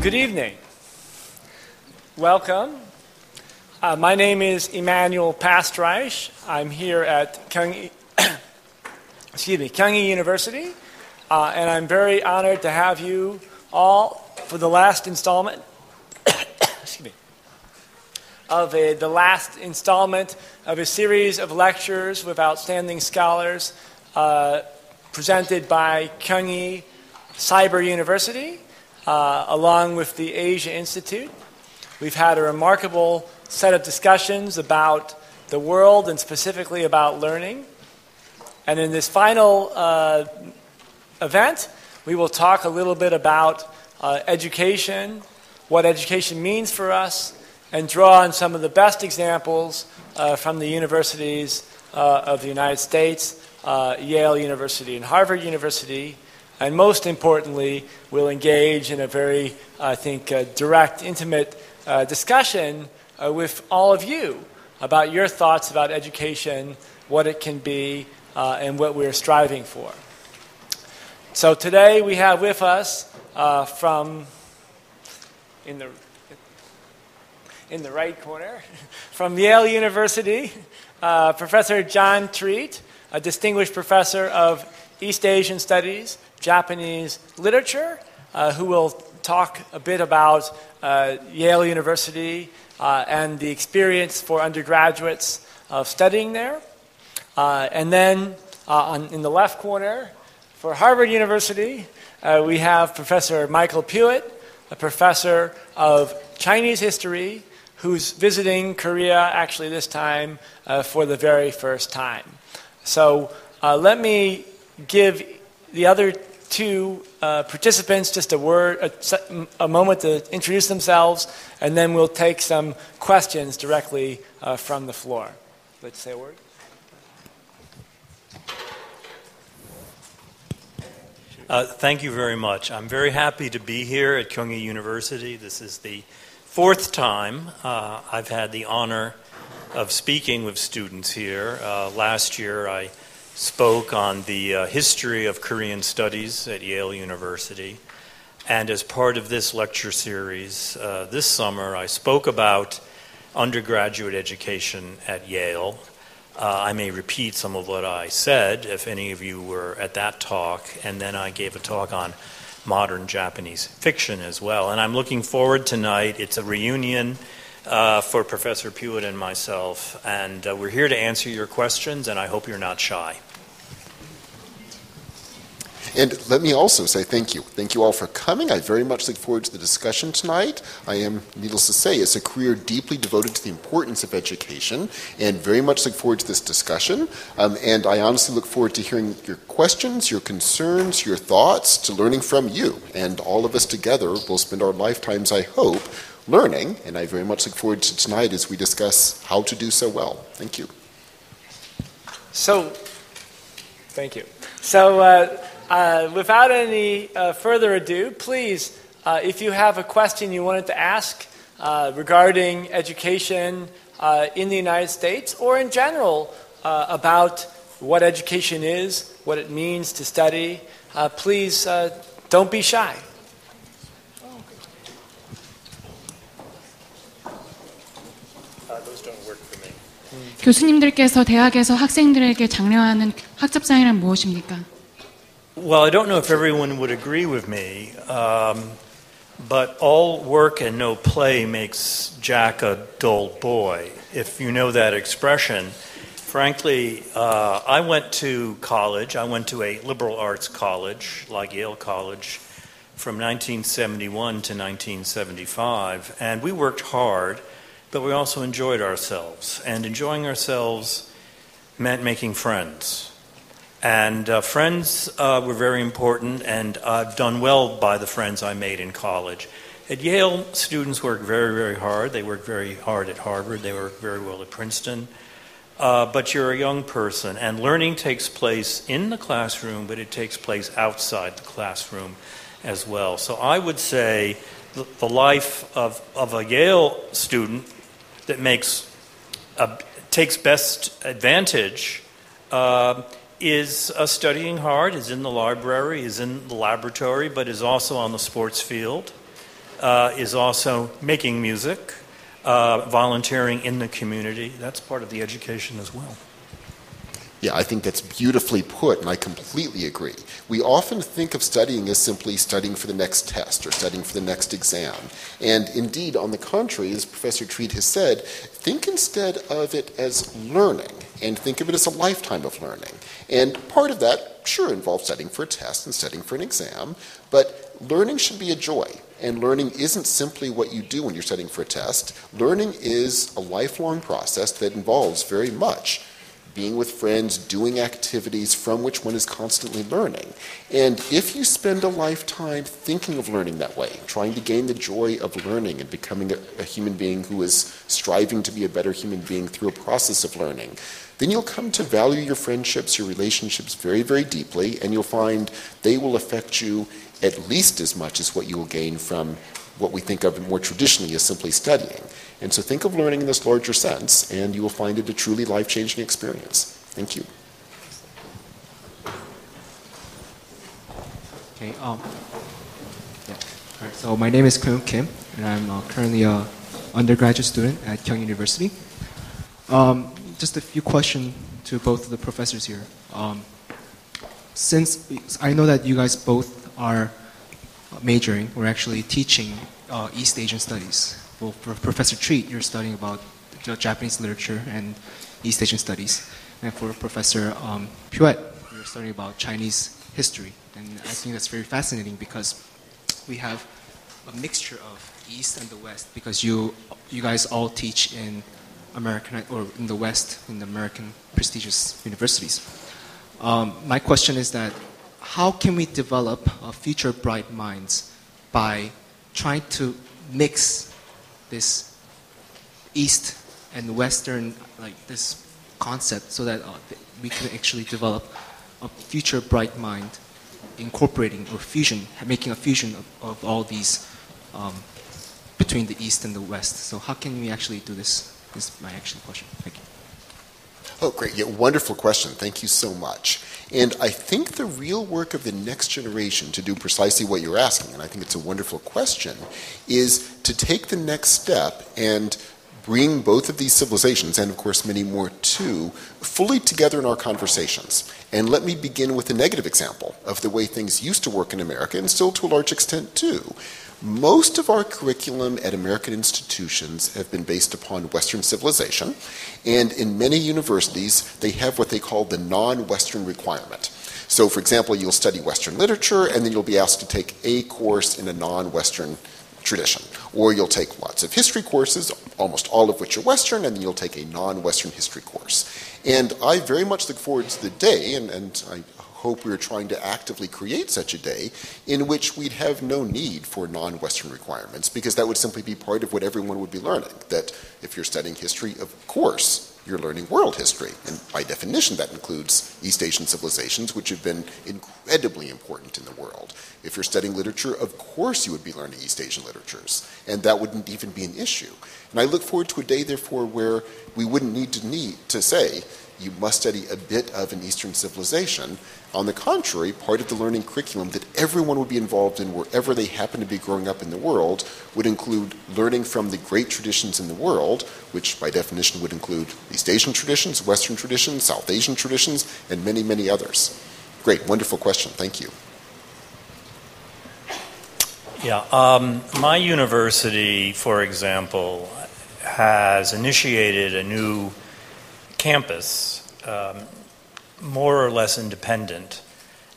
Good evening. Welcome. My name is Emanuel Pastreich. I'm here at Kyung University, and I'm very honored to have you all for the last installment of a series of lectures with outstanding scholars presented by Kyung Cyber University, along with the Asia Institute. We've had a remarkable set of discussions about the world and specifically about learning. And in this final event, we will talk a little bit about education, what education means for us, and draw on some of the best examples from the universities of the United States, Yale University and Harvard University. And most importantly, we'll engage in a very, direct, intimate discussion with all of you about your thoughts about education, what it can be, and what we're striving for. So today we have with us from in the right corner, from Yale University, Professor John Treat, a distinguished professor of East Asian Studies, Japanese literature, who will talk a bit about Yale University and the experience for undergraduates of studying there. And then in the left corner, for Harvard University, we have Professor Michael Puett, a professor of Chinese history, who's visiting Korea actually this time for the very first time. So let me give the other two participants just a moment to introduce themselves, and then we'll take some questions directly from the floor. Let's say a word. Thank you very much. I'm very happy to be here at Kyung University. This is the fourth time I've had the honor of speaking with students here. Last year I spoke on the history of Korean studies at Yale University. And as part of this lecture series this summer, I spoke about undergraduate education at Yale. I may repeat some of what I said if any of you were at that talk. And then I gave a talk on modern Japanese fiction as well. And I'm looking forward tonight. It's a reunion for Professor Puett and myself, and we're here to answer your questions, and I hope you're not shy. And let me also say thank you. Thank you all for coming. I very much look forward to the discussion tonight. I am, needless to say, it's a career deeply devoted to the importance of education, and very much look forward to this discussion. And I honestly look forward to hearing your questions, your concerns, your thoughts, to learning from you. And all of us together will spend our lifetimes, I hope, learning, and I very much look forward to tonight as we discuss how to do so well. Thank you. Thank you. So, without any further ado, please, if you have a question you wanted to ask regarding education in the United States or in general about what education is, what it means to study, please don't be shy. 교수님들께서 대학에서 학생들에게 장려하는 학점상이란 무엇입니까? Well, I don't know if everyone would agree with me, but all work and no play makes Jack a dull boy, if you know that expression. Frankly, I went to college. I went to a liberal arts college, like Yale College, from 1971 to 1975, and we worked hard, but we also enjoyed ourselves. And enjoying ourselves meant making friends. And friends were very important, and I've done well by the friends I made in college. At Yale, students work very, very hard. They work very hard at Harvard. They work very well at Princeton. But you're a young person, and learning takes place in the classroom, but it takes place outside the classroom as well. So I would say the life of a Yale student that takes best advantage is studying hard, is in the library, is in the laboratory, but is also on the sports field, is also making music, volunteering in the community. That's part of the education as well. Yeah, I think that's beautifully put, and I completely agree. We often think of studying as simply studying for the next test or studying for the next exam. And indeed, on the contrary, as Professor Treat has said, think instead of it as learning, and think of it as a lifetime of learning. And part of that, sure, involves studying for a test and studying for an exam, but learning should be a joy. And learning isn't simply what you do when you're studying for a test. Learning is a lifelong process that involves very much being with friends, doing activities from which one is constantly learning. And if you spend a lifetime thinking of learning that way, trying to gain the joy of learning and becoming a human being who is striving to be a better human being through a process of learning, then you'll come to value your friendships, your relationships very, very deeply, and you'll find they will affect you at least as much as what you will gain from what we think of more traditionally as simply studying. And so think of learning in this larger sense, and you will find it a truly life-changing experience. Thank you. Okay. Yeah. All right, so my name is Kyung Kim, and I'm currently an undergraduate student at Kyung University. Just a few questions to both of the professors here. Since I know that you guys both are majoring or actually teaching East Asian studies. Well, for Professor Treat, you're studying about Japanese literature and East Asian studies. And for Professor Puett, you're studying about Chinese history. And I think that's very fascinating because we have a mixture of East and the West because you guys all teach in American or in the West, in the American prestigious universities. My question is that how can we develop future bright minds by trying to mix this East and Western, like this concept, so that we can actually develop a future bright mind, incorporating or fusion, making a fusion of all these between the East and the West. So how can we actually do this? This is my actual question. Thank you. Oh, great. Yeah, wonderful question. Thank you so much. And I think the real work of the next generation to do precisely what you're asking, and I think it's a wonderful question, is to take the next step and bring both of these civilizations, and of course many more too, fully together in our conversations. And let me begin with a negative example of the way things used to work in America, and still to a large extent too. Most of our curriculum at American institutions have been based upon Western civilization, and in many universities, they have what they call the non-Western requirement. So, for example, you'll study Western literature, and then you'll be asked to take a course in a non-Western tradition. Or you'll take lots of history courses, almost all of which are Western, and then you'll take a non-Western history course. And I very much look forward to the day, and I hope we're trying to actively create such a day in which we'd have no need for non-Western requirements, because that would simply be part of what everyone would be learning. That if you're studying history, of course, you're learning world history. And by definition, that includes East Asian civilizations, which have been incredibly important in the world. If you're studying literature, of course you would be learning East Asian literatures. And that wouldn't even be an issue. And I look forward to a day, therefore, where we wouldn't need to say, you must study a bit of an Eastern civilization. On the contrary, part of the learning curriculum that everyone would be involved in wherever they happen to be growing up in the world would include learning from the great traditions in the world, which by definition would include East Asian traditions, Western traditions, South Asian traditions, and many, many others. Great, wonderful question. Thank you. Yeah, my university, for example, has initiated a new campus, more or less independent,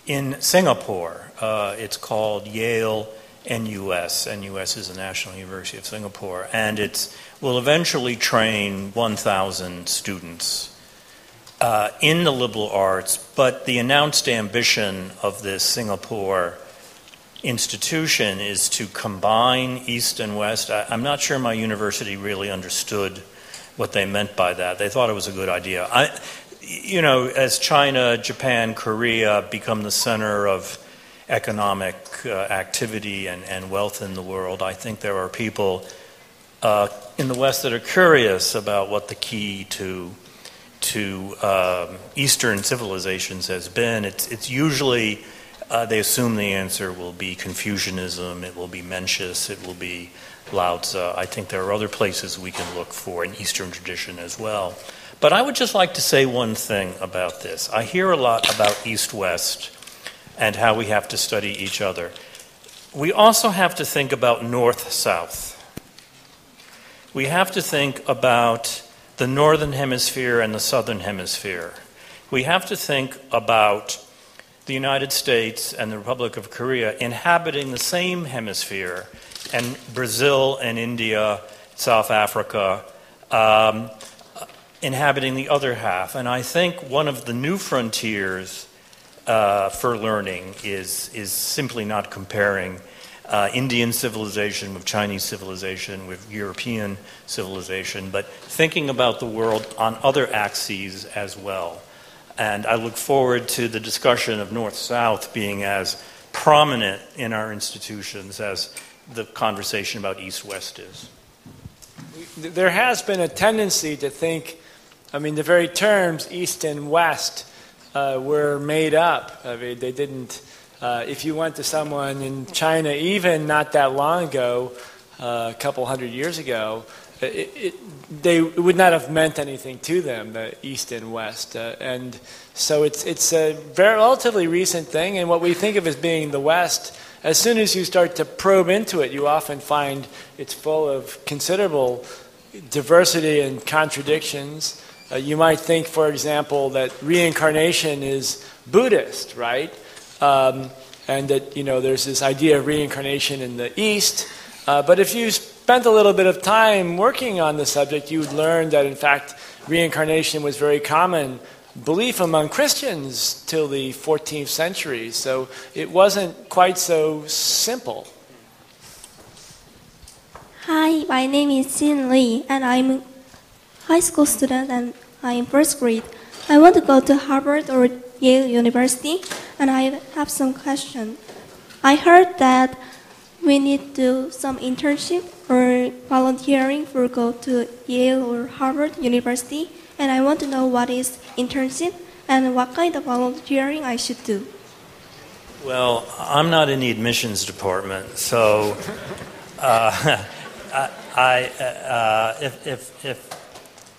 in Singapore. It's called Yale NUS. NUS is the National University of Singapore, and it will eventually train 1,000 students in the liberal arts, but the announced ambition of this Singapore institution is to combine East and West. I'm not sure my university really understood what they meant by that. They thought it was a good idea. As China, Japan, Korea become the center of economic activity and wealth in the world, I think there are people in the West that are curious about what the key to Eastern civilizations has been. It's usually they assume the answer will be Confucianism, it will be Mencius, it will be Lao Tzu. I think there are other places we can look for in Eastern tradition as well. But I would just like to say one thing about this. I hear a lot about East-West and how we have to study each other. We also have to think about North-South. We have to think about the Northern Hemisphere and the Southern Hemisphere. We have to think about the United States and the Republic of Korea inhabiting the same hemisphere, and Brazil and India, South Africa, inhabiting the other half. And I think one of the new frontiers for learning is simply not comparing Indian civilization with Chinese civilization, with European civilization, but thinking about the world on other axes as well. And I look forward to the discussion of North-South being as prominent in our institutions as the conversation about East-West is. There has been a tendency to think, I mean, the very terms East and West were made up. I mean, they didn't, if you went to someone in China, even not that long ago, a couple hundred years ago, it would not have meant anything to them, the East and West. And so it's a very relatively recent thing, and what we think of as being the West, as soon as you start to probe into it, you often find it's full of considerable diversity and contradictions. You might think, for example, that reincarnation is Buddhist, right? And that, there's this idea of reincarnation in the East. But if you spent a little bit of time working on the subject, you would learn that, in fact, reincarnation was very common belief among Christians till the 14th century. So it wasn't quite so simple. Hi, my name is Jin Lee, and I'm a high school student and I'm in first grade. I want to go to Harvard or Yale University, and I have some questions. I heard that we need to do some internship or volunteering for go to Yale or Harvard University, and I want to know what is internship and what kind of volunteering I should do. Well, I'm not in the admissions department, so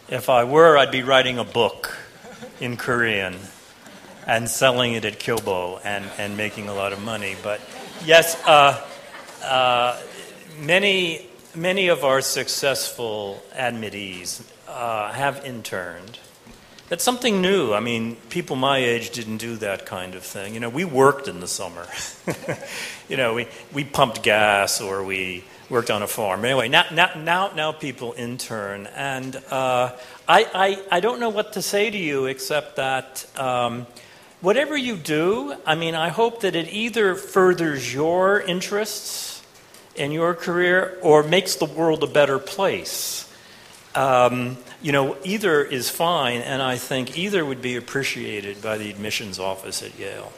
if I were, I'd be writing a book in Korean and selling it at Kyobo and making a lot of money. But yes, many of our successful admittees have interned. That's something new. I mean, people my age didn't do that kind of thing. We worked in the summer. We pumped gas or we worked on a farm. Anyway, now people intern, and I don't know what to say to you except that whatever you do, I mean, I hope that it either furthers your interests in your career or makes the world a better place. Either is fine, and I think either would be appreciated by the admissions office at Yale.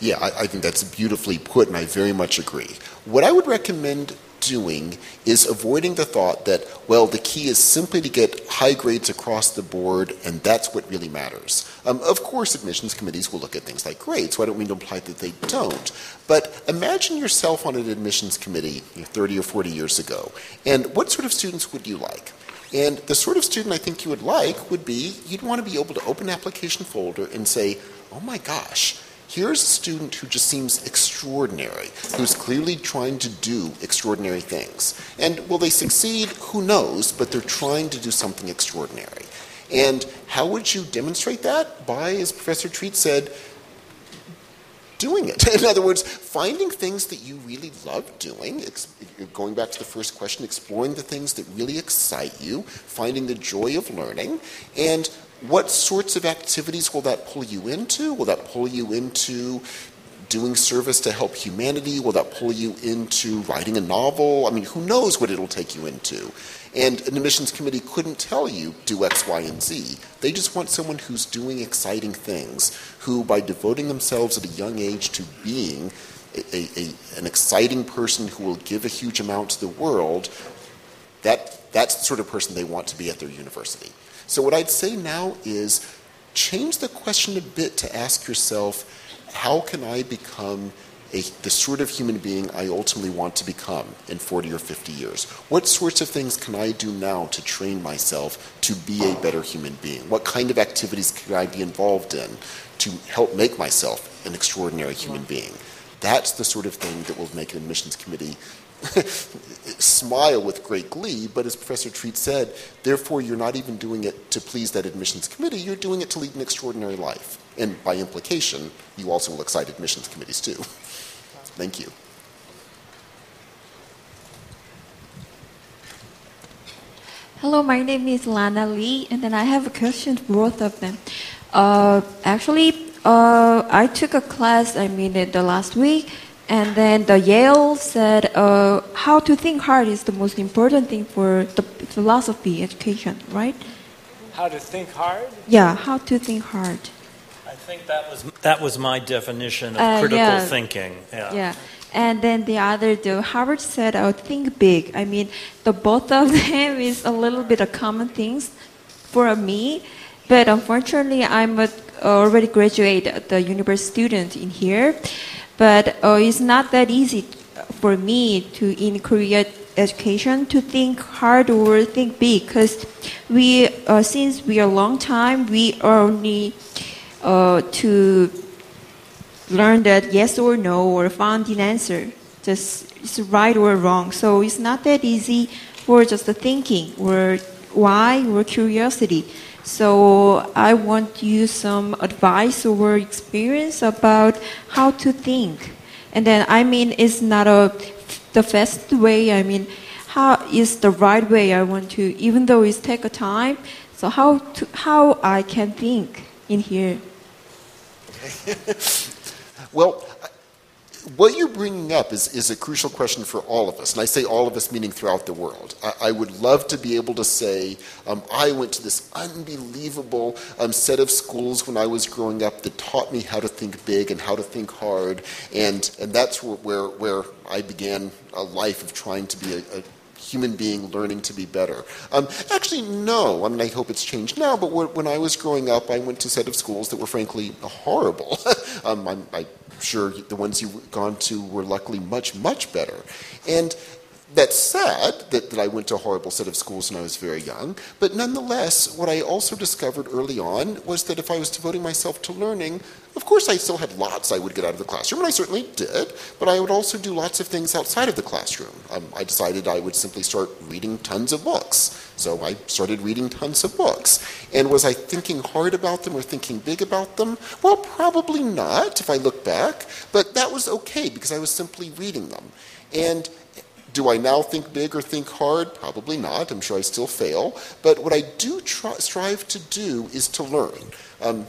Yeah, I think that's beautifully put, and I very much agree. What I would recommend doing is avoiding the thought that, well, the key is simply to get high grades across the board, and that's what really matters. Of course, admissions committees will look at things like grades, so I don't mean to imply that they don't. But imagine yourself on an admissions committee 30 or 40 years ago, and what sort of students would you like? And the sort of student I think you would like would be, you'd want to be able to open an application folder and say, oh my gosh, here's a student who just seems extraordinary, who's clearly trying to do extraordinary things. And will they succeed? Who knows, but they're trying to do something extraordinary. And how would you demonstrate that? By, as Professor Treat said, doing it. In other words, finding things that you really love doing, going back to the first question, exploring the things that really excite you, finding the joy of learning, and what sorts of activities will that pull you into? Will that pull you into doing service to help humanity? Will that pull you into writing a novel? I mean, who knows what it'll take you into? And an admissions committee couldn't tell you, do X, Y, and Z. They just want someone who's doing exciting things, who, by devoting themselves at a young age to being an exciting person who will give a huge amount to the world, that's the sort of person they want to be at their university. So what I'd say now is change the question a bit to ask yourself, how can I become the sort of human being I ultimately want to become in 40 or 50 years? What sorts of things can I do now to train myself to be a better human being? What kind of activities can I be involved in to help make myself an extraordinary human being? That's the sort of thing that will make an admissions committee smile with great glee, but as Professor Treat said, therefore you're not even doing it to please that admissions committee, you're doing it to lead an extraordinary life. And by implication, you also will excite admissions committees too. Thank you. Hello, my name is Lana Lee, and then I have a question for both of them. I took a class, the last week, and then the Yale said how to think hard is the most important thing for the philosophy education, right? How to think hard? Yeah, how to think hard. I think that was my definition of critical thinking. Yeah. And then the Harvard said, think big. The both of them is a little bit of common things for me, but unfortunately, I'm already graduate, the university student in here, but it's not that easy for me to in Korea education to think hard or think big, because we since we are a long time, we only to learn that yes or no or found an answer, just it's right or wrong. So it's not that easy for just the thinking or why or curiosity. So I want you some advice or experience about how to think. And then it's not the fast way. How is the right way I want to, even though it's take a time. So how I can think in here. Well, what you're bringing up is a crucial question for all of us, and I say all of us meaning throughout the world. I would love to be able to say, I went to this unbelievable set of schools when I was growing up that taught me how to think big and how to think hard, and that's where I began a life of trying to be a human being learning to be better. Actually, no. I hope it's changed now, but when I was growing up, I went to a set of schools that were frankly horrible. I'm sure the ones you've gone to were luckily much, much better. And that's sad that I went to a horrible set of schools when I was very young, but nonetheless, what I also discovered early on was that if I was devoting myself to learning, of course I still had lots I would get out of the classroom, and I certainly did, but I would also do lots of things outside of the classroom. I decided I would simply start reading tons of books. So I started reading tons of books. And was I thinking hard about them or thinking big about them? Well, probably not, if I look back, but that was okay because I was simply reading them. And do I now think big or think hard? Probably not. I'm sure I still fail. But what I do strive to do is to learn.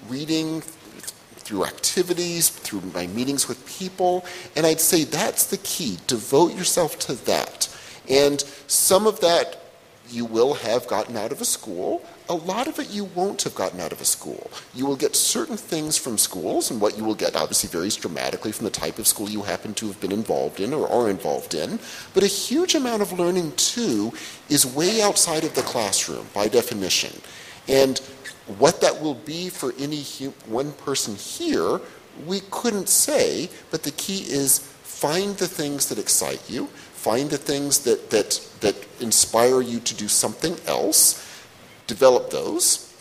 Reading through activities, through my meetings with people, and I'd say that's the key. Devote yourself to that. And some of that you will have gotten out of a school. A lot of it you won't have gotten out of a school. You will get certain things from schools, and what you will get obviously varies dramatically from the type of school you happen to have been involved in or are involved in. But a huge amount of learning, too, is way outside of the classroom, by definition. And what that will be for any one person here, we couldn't say, but the key is find the things that excite you, find the things that inspire you to do something else, develop those,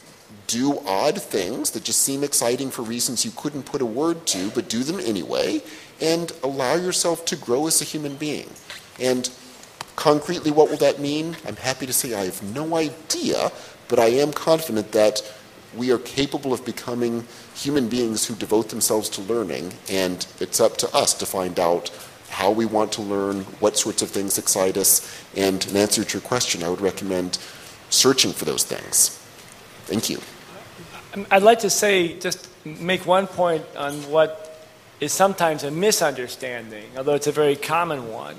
do odd things that just seem exciting for reasons you couldn't put a word to, but do them anyway, and allow yourself to grow as a human being. And concretely, what will that mean? I'm happy to say I have no idea, but I am confident that we are capable of becoming human beings who devote themselves to learning, and it's up to us to find out how we want to learn, what sorts of things excite us, and in answer to your question, I would recommend searching for those things. Thank you. I'd like to say, just make one point on what is sometimes a misunderstanding, although it's a very common one,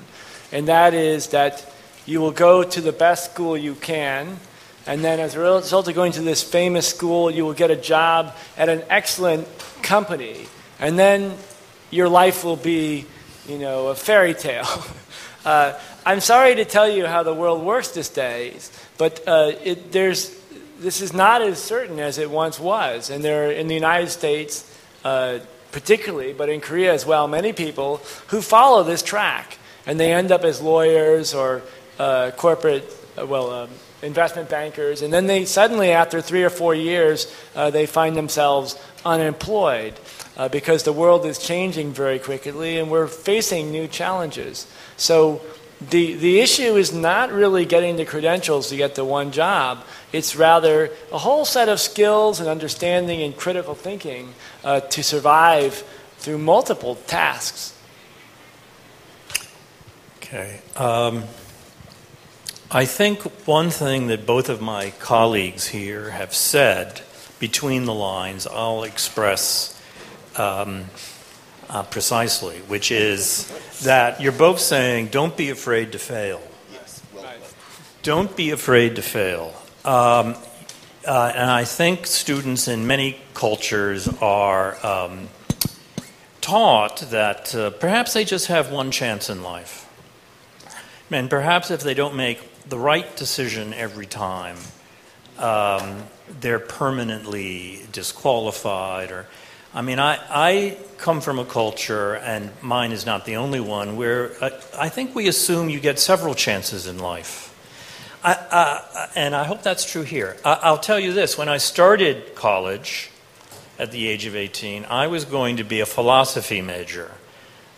and that is that you will go to the best school you can, and then as a result of going to this famous school, you will get a job at an excellent company, and then your life will be, a fairy tale. I'm sorry to tell you how the world works these days, but this is not as certain as it once was. And in the United States, particularly, but in Korea as well, many people who follow this track. And they end up as lawyers or corporate, investment bankers. And then they suddenly, after 3 or 4 years, they find themselves unemployed because the world is changing very quickly and we're facing new challenges. So the issue is not really getting the credentials to get the one job. It's rather a whole set of skills and understanding and critical thinking to survive through multiple tasks. Okay. I think one thing that both of my colleagues here have said between the lines, I'll express precisely, which is that you're both saying, don't be afraid to fail. Yes, well done. Don't be afraid to fail. And I think students in many cultures are taught that perhaps they just have one chance in life. And perhaps if they don't make the right decision every time, they're permanently disqualified. I come from a culture, and mine is not the only one, where I think we assume you get several chances in life. And I hope that's true here. I'll tell you this. When I started college at the age of 18, I was going to be a philosophy major.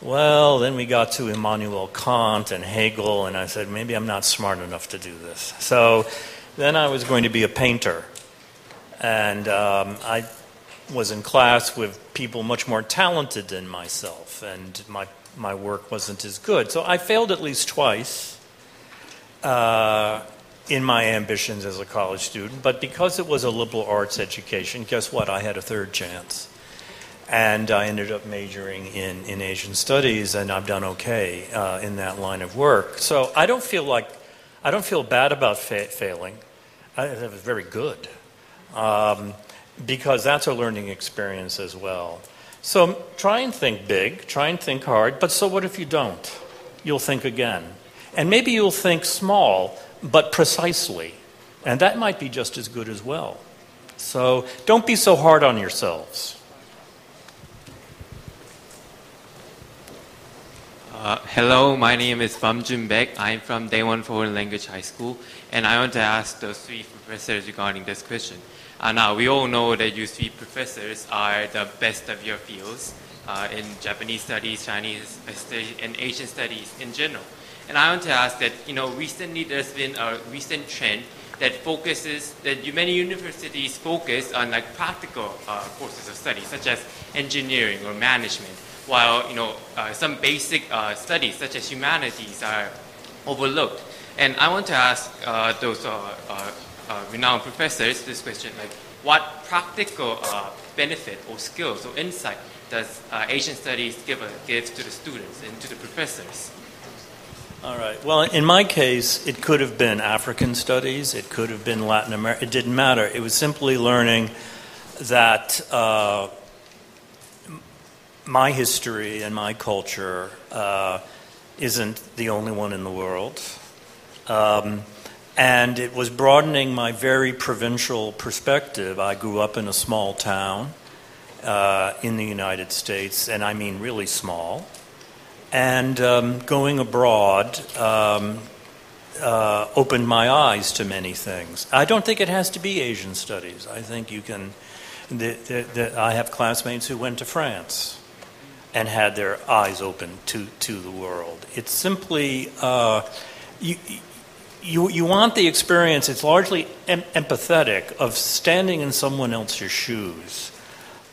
Well, then we got to Emanuel Kant and Hegel, and I said, maybe I'm not smart enough to do this. So then I was going to be a painter. And I was in class with people much more talented than myself, and my work wasn't as good. So I failed at least twice in my ambitions as a college student. But because it was a liberal arts education, guess what? I had a third chance. And I ended up majoring in Asian studies, and I've done okay in that line of work. So I don't feel bad about failing. It was very good, because that's a learning experience as well. So try and think big, try and think hard, but so what if you don't? You'll think again. And maybe you'll think small, but precisely. And that might be just as good as well. So don't be so hard on yourselves. Hello, my name is Bamjun Baek. I'm from Daewon Foreign Language High School, and I want to ask the three professors regarding this question. Now, we all know that you three professors are the best of your fields in Japanese studies, Chinese studies, and Asian studies in general. And I want to ask that, recently there's been a recent trend that focuses, that many universities focus on practical courses of study, such as engineering or management, while some basic studies such as humanities are overlooked. And I want to ask those renowned professors this question: what practical benefit or skills or insight does Asian studies give to the students and to the professors? All right. Well, in my case, it could have been African studies. It could have been Latin America. It didn't matter. It was simply learning that my history and my culture isn't the only one in the world. And it was broadening my very provincial perspective. I grew up in a small town in the United States, and I mean really small. And going abroad opened my eyes to many things. I don't think it has to be Asian studies. I think you can... I have classmates who went to France and had their eyes open to the world. It's simply... You want the experience, it's largely empathetic, of standing in someone else's shoes.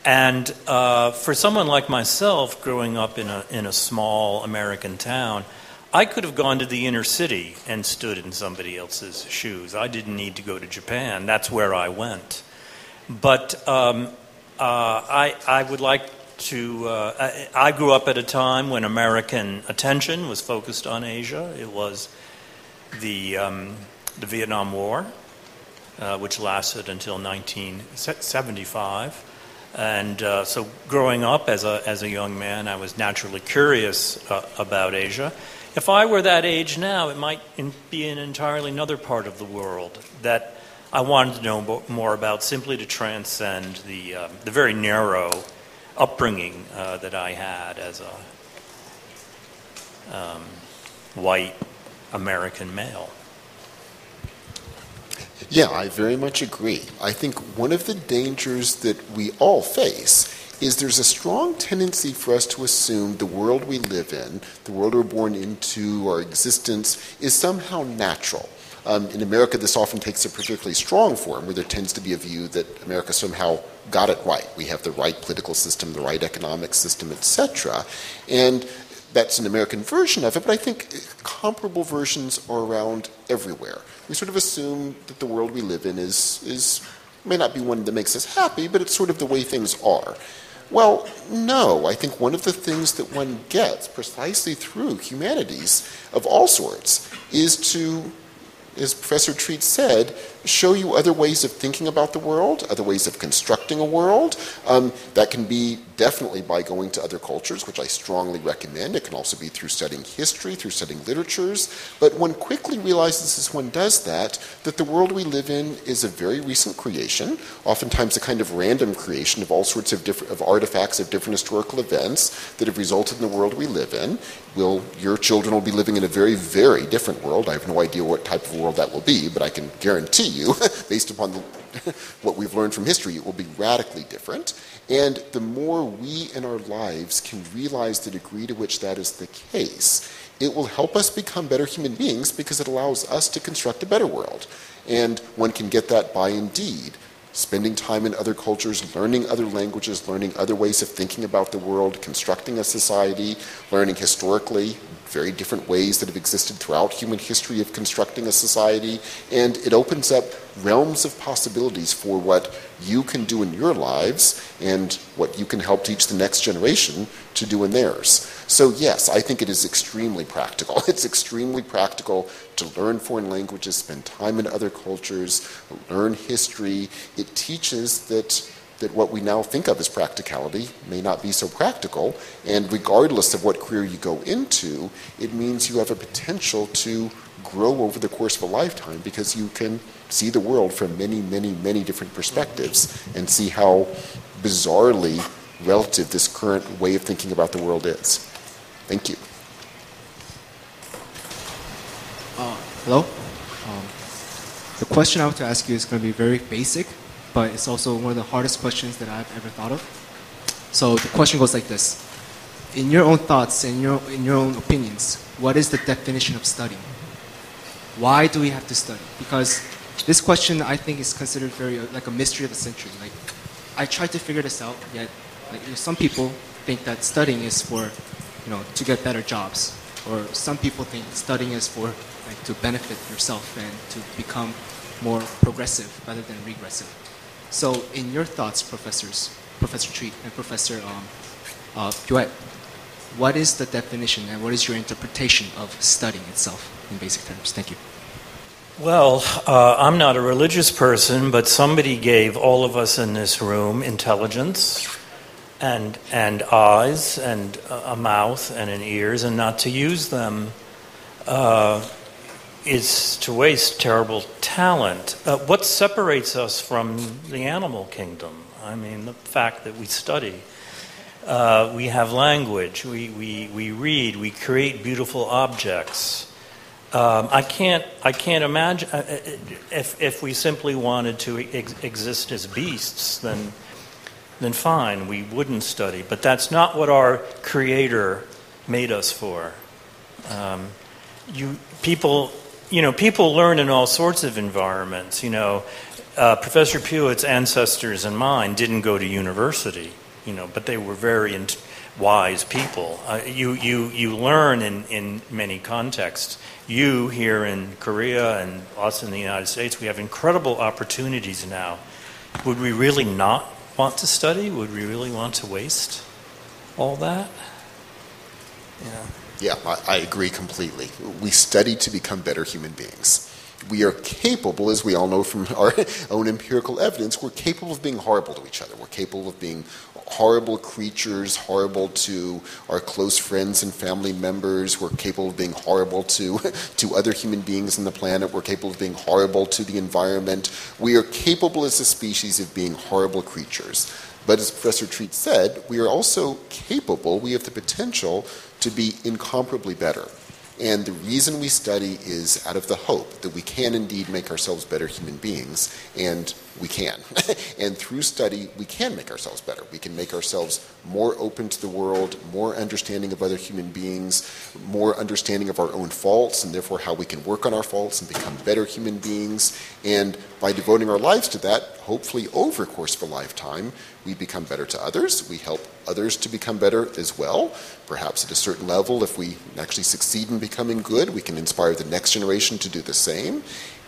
And for someone like myself, growing up in a small American town, I could have gone to the inner city and stood in somebody else's shoes. I didn't need to go to Japan. That's where I went. But I would like to... I grew up at a time when American attention was focused on Asia. It was the Vietnam War, which lasted until 1975. And so growing up as a young man, I was naturally curious about Asia. If I were that age now, it might be an entirely another part of the world that I wanted to know more about, simply to transcend the very narrow upbringing that I had as a white American male. Yeah, I very much agree. I think one of the dangers that we all face is there's a strong tendency for us to assume the world we live in, the world we're born into, our existence, is somehow natural. In America, this often takes a particularly strong form, where there tends to be a view that America somehow got it right. We have the right political system, the right economic system, etc. And that's an American version of it, but I think comparable versions are around everywhere. We sort of assume that the world we live in may not be one that makes us happy, but it's sort of the way things are. Well, no. I think one of the things that one gets precisely through humanities of all sorts is to, as Professor Treat said, show you other ways of thinking about the world, other ways of constructing a world. That can be definitely by going to other cultures, which I strongly recommend. It can also be through studying history, through studying literatures. But one quickly realizes as one does that the world we live in is a very recent creation, oftentimes a kind of random creation of all sorts of artifacts of different historical events that have resulted in the world we live in. Your children will be living in a very, very different world. I have no idea what type of world that will be, but I can guarantee you, based upon what we've learned from history, it will be radically different. And the more we in our lives can realize the degree to which that is the case, it will help us become better human beings because it allows us to construct a better world. And one can get that by, indeed, spending time in other cultures, learning other languages, learning other ways of thinking about the world, constructing a society, learning historically very different ways that have existed throughout human history of constructing a society, and it opens up realms of possibilities for what you can do in your lives and what you can help teach the next generation to do in theirs. So yes, I think it is extremely practical. It's extremely practical to learn foreign languages, spend time in other cultures, learn history. It teaches that what we now think of as practicality may not be so practical, and regardless of what career you go into, it means you have a potential to grow over the course of a lifetime because you can see the world from many, many, many different perspectives and see how bizarrely relative this current way of thinking about the world is. Thank you. Hello? The question I want to ask you is going to be very basic, but it's also one of the hardest questions that I've ever thought of. So the question goes like this. In your own thoughts, in your own opinions, what is the definition of studying? Why do we have to study? Because this question, I think, is considered very like a mystery of the century. Like, I tried to figure this out, yet some people think that studying is for, to get better jobs, or some people think studying is for to benefit yourself and to become more progressive rather than regressive. So, in your thoughts, Professor Treat and Professor Puett, what is the definition and what is your interpretation of studying itself in basic terms? Thank you. Well, I'm not a religious person, but somebody gave all of us in this room intelligence and eyes and a mouth and an ears, and not to use them is to waste terrible talent. What separates us from the animal kingdom? I mean, the fact that we study. We have language, we read, we create beautiful objects. I can't imagine if we simply wanted to exist as beasts, then fine, we wouldn't study. But that's not what our Creator made us for. People learn in all sorts of environments. Professor Puett's ancestors and mine didn't go to university. But they were very wise people. You learn in many contexts. You here in Korea and us in the United States, we have incredible opportunities now. Would we really not want to study? Would we really want to waste all that? Yeah, I agree completely. We study to become better human beings. We are capable, as we all know from our own empirical evidence, we're capable of being horrible to each other. We're capable of being horrible creatures, horrible to our close friends and family members. We're capable of being horrible to other human beings on the planet. We're capable of being horrible to the environment. We are capable as a species of being horrible creatures. But as Professor Treat said, we are also capable, we have the potential to be incomparably better. And the reason we study is out of the hope that we can indeed make ourselves better human beings, and we can. And through study, we can make ourselves better. We can make ourselves more open to the world, more understanding of other human beings, more understanding of our own faults, and therefore how we can work on our faults and become better human beings. And by devoting our lives to that, hopefully over the course of a lifetime, we become better to others. We help others to become better as well. Perhaps at a certain level, if we actually succeed in becoming good, we can inspire the next generation to do the same.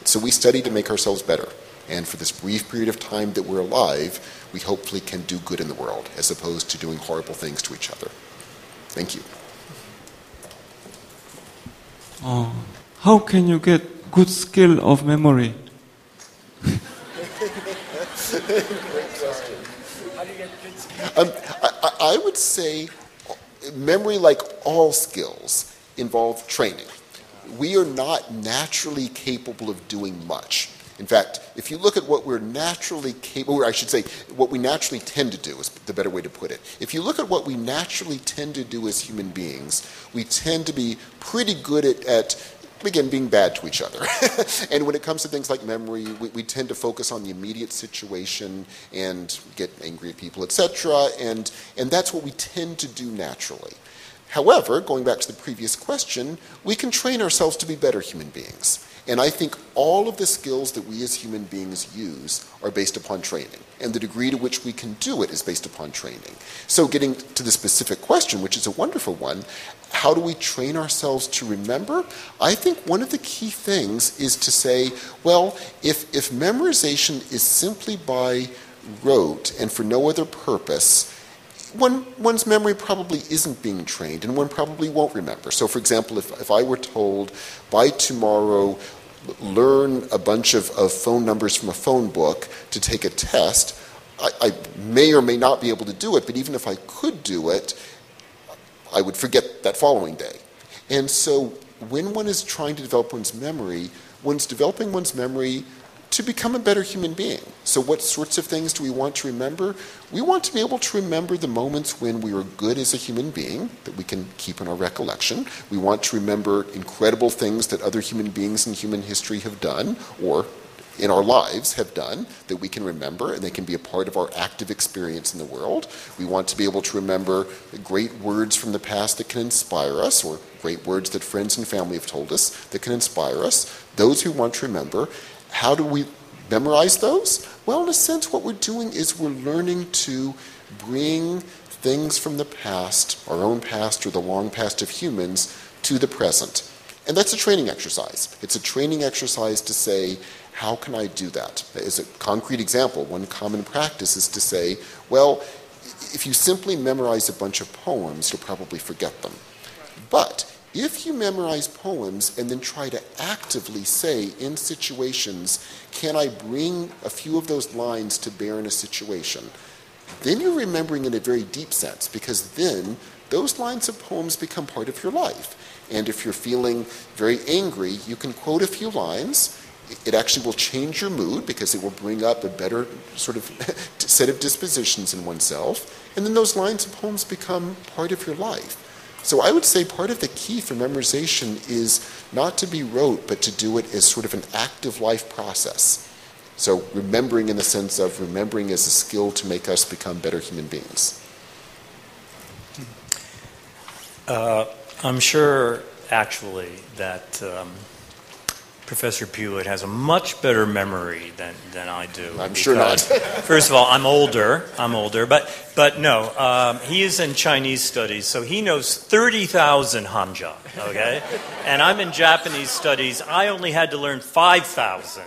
So we study to make ourselves better. And for this brief period of time that we're alive, we hopefully can do good in the world, as opposed to doing horrible things to each other. Thank you. How can you get good skill of memory? I would say memory, like all skills, involve training. We are not naturally capable of doing much. In fact, if you look at what we're naturally capable, or I should say, what we naturally tend to do is the better way to put it. If you look at what we naturally tend to do as human beings, we tend to be pretty good at again, being bad to each other. And when it comes to things like memory, we tend to focus on the immediate situation and get angry at people, etc. And that's what we tend to do naturally. However, going back to the previous question, we can train ourselves to be better human beings. And I think all of the skills that we as human beings use are based upon training. And the degree to which we can do it is based upon training. So getting to the specific question, which is a wonderful one, how do we train ourselves to remember? I think one of the key things is to say, well, if memorization is simply by rote and for no other purpose, one's memory probably isn't being trained and one probably won't remember. So for example, if I were told, by tomorrow, learn a bunch of phone numbers from a phone book to take a test, I may or may not be able to do it, but even if I could do it, I would forget that following day. And so when one is trying to develop one's memory, one's developing one's memory to become a better human being. So what sorts of things do we want to remember? We want to be able to remember the moments when we were good as a human being that we can keep in our recollection. We want to remember incredible things that other human beings in human history have done, or in our lives have done, that we can remember, and they can be a part of our active experience in the world. We want to be able to remember great words from the past that can inspire us, or great words that friends and family have told us that can inspire us. Those who want to remember. How do we memorize those? Well, in a sense, what we're doing is we're learning to bring things from the past, our own past or the long past of humans, to the present. And that's a training exercise. It's a training exercise to say, how can I do that? As a concrete example, one common practice is to say, well, if you simply memorize a bunch of poems, you'll probably forget them. But if you memorize poems and then try to actively say in situations, can I bring a few of those lines to bear in a situation? Then you're remembering in a very deep sense, because then those lines of poems become part of your life. And if you're feeling very angry, you can quote a few lines. It actually will change your mood because it will bring up a better sort of set of dispositions in oneself. And then those lines of poems become part of your life. So I would say part of the key for memorization is not to be rote, but to do it as sort of an active life process. So remembering in the sense of remembering as a skill to make us become better human beings. I'm sure, actually, that Professor Puett has a much better memory than I do. I'm sure not. First of all, I'm older, but no, he is in Chinese studies, so he knows 30,000 Hanja, okay? And I'm in Japanese studies, I only had to learn 5,000.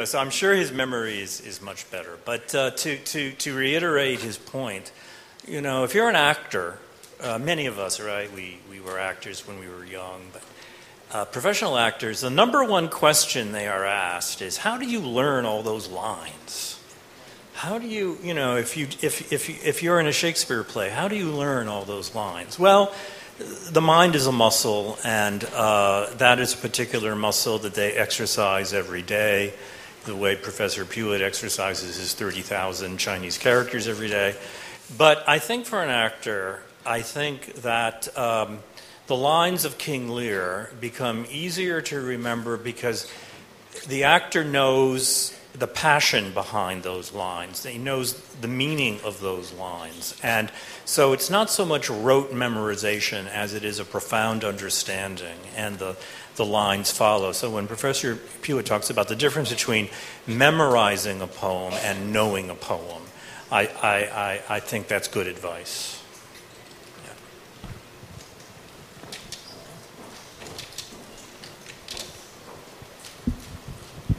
So I'm sure his memory is much better. But to reiterate his point, if you're an actor, many of us, right, we were actors when we were young, but professional actors, the number one question they are asked is, how do you learn all those lines? How do you, if you're in a Shakespeare play, how do you learn all those lines? Well, the mind is a muscle, and that is a particular muscle that they exercise every day. the way Professor Puett exercises his 30,000 Chinese characters every day. But I think for an actor, I think that the lines of King Lear become easier to remember because the actor knows the passion behind those lines. He knows the meaning of those lines. And so it's not so much rote memorization as it is a profound understanding, and the lines follow. So when Professor Puett talks about the difference between memorizing a poem and knowing a poem, I think that's good advice.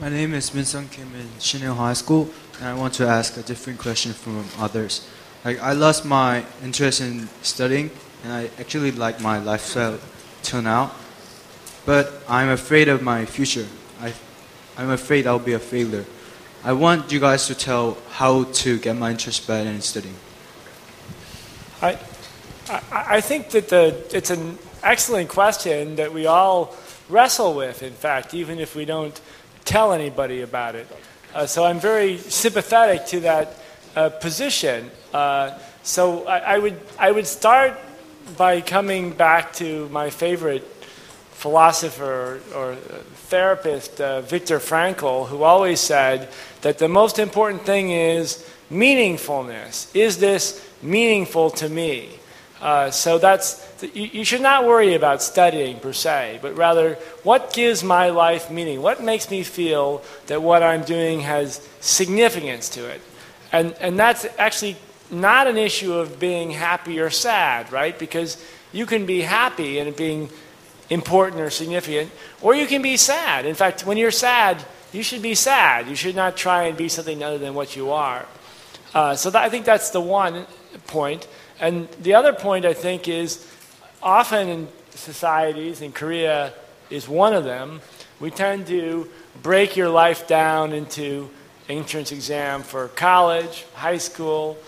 My name is Min-Sung Kim in Shinil High School, and I want to ask a different question from others. I lost my interest in studying, and I actually like my lifestyle till now, but I'm afraid of my future. I'm afraid I'll be a failure. I want you guys to tell how to get my interest back in studying. I think that it's an excellent question that we all wrestle with, in fact, even if we don't tell anybody about it. So I'm very sympathetic to that position. So I would start by coming back to my favorite philosopher or therapist, Viktor Frankl, who always said that the most important thing is meaningfulness. Is this meaningful to me? So you should not worry about studying per se, but rather what gives my life meaning? What makes me feel that what I'm doing has significance to it? And that's actually not an issue of being happy or sad, right? Because you can be happy and it being important or significant, or you can be sad. In fact, when you're sad, you should be sad. You should not try and be something other than what you are. I think that's the one point. And the other point, I think, is often in societies, and Korea is one of them, we tend to break your life down into entrance exam for college, high school,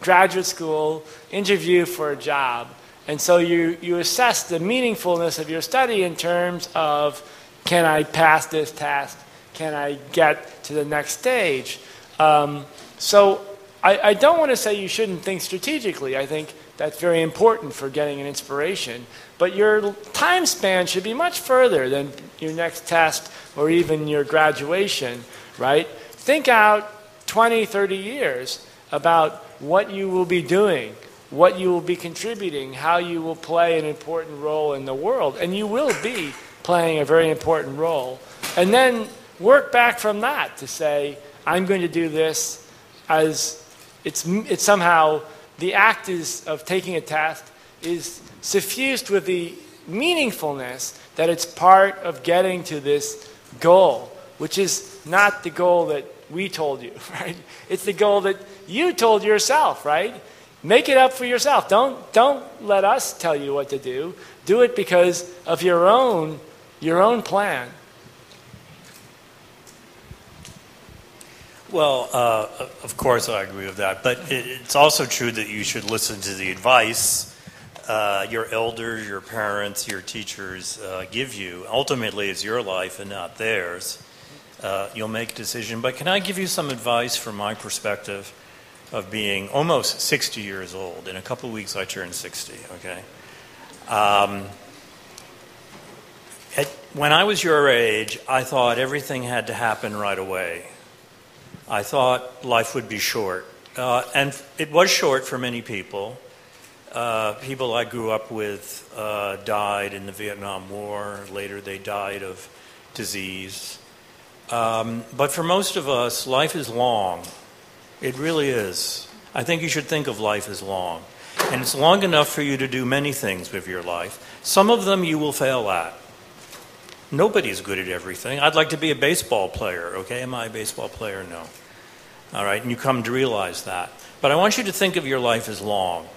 graduate school, interview for a job. And so you assess the meaningfulness of your study in terms of, can I pass this test? Can I get to the next stage? So I don't want to say you shouldn't think strategically. I think that's very important for getting an inspiration. But your time span should be much further than your next test or even your graduation, right? Think out 20, 30 years about what you will be doing, what you will be contributing, how you will play an important role in the world. And you will be playing a very important role. And then work back from that to say, I'm going to do this as it's somehow the act of taking a test is suffused with the meaningfulness that it's part of getting to this goal, which is not the goal that we told you, right? It's the goal that you told yourself, right? Make it up for yourself. Don't let us tell you what to do. Do it because of your own plan. Well, of course I agree with that, but it's also true that you should listen to the advice your elders, your parents, your teachers give you. Ultimately, it's your life and not theirs. You'll make a decision. But can I give you some advice from my perspective of being almost 60 years old? In a couple of weeks, I turn 60, okay? When I was your age, I thought everything had to happen right away. I thought life would be short. And it was short for many people. People I grew up with died in the Vietnam War. Later, they died of disease. But for most of us, life is long. It really is. I think you should think of life as long. And it's long enough for you to do many things with your life. Some of them you will fail at. Nobody's good at everything. I'd like to be a baseball player, okay? Am I a baseball player? No. All right, and you come to realize that. But I want you to think of your life as long.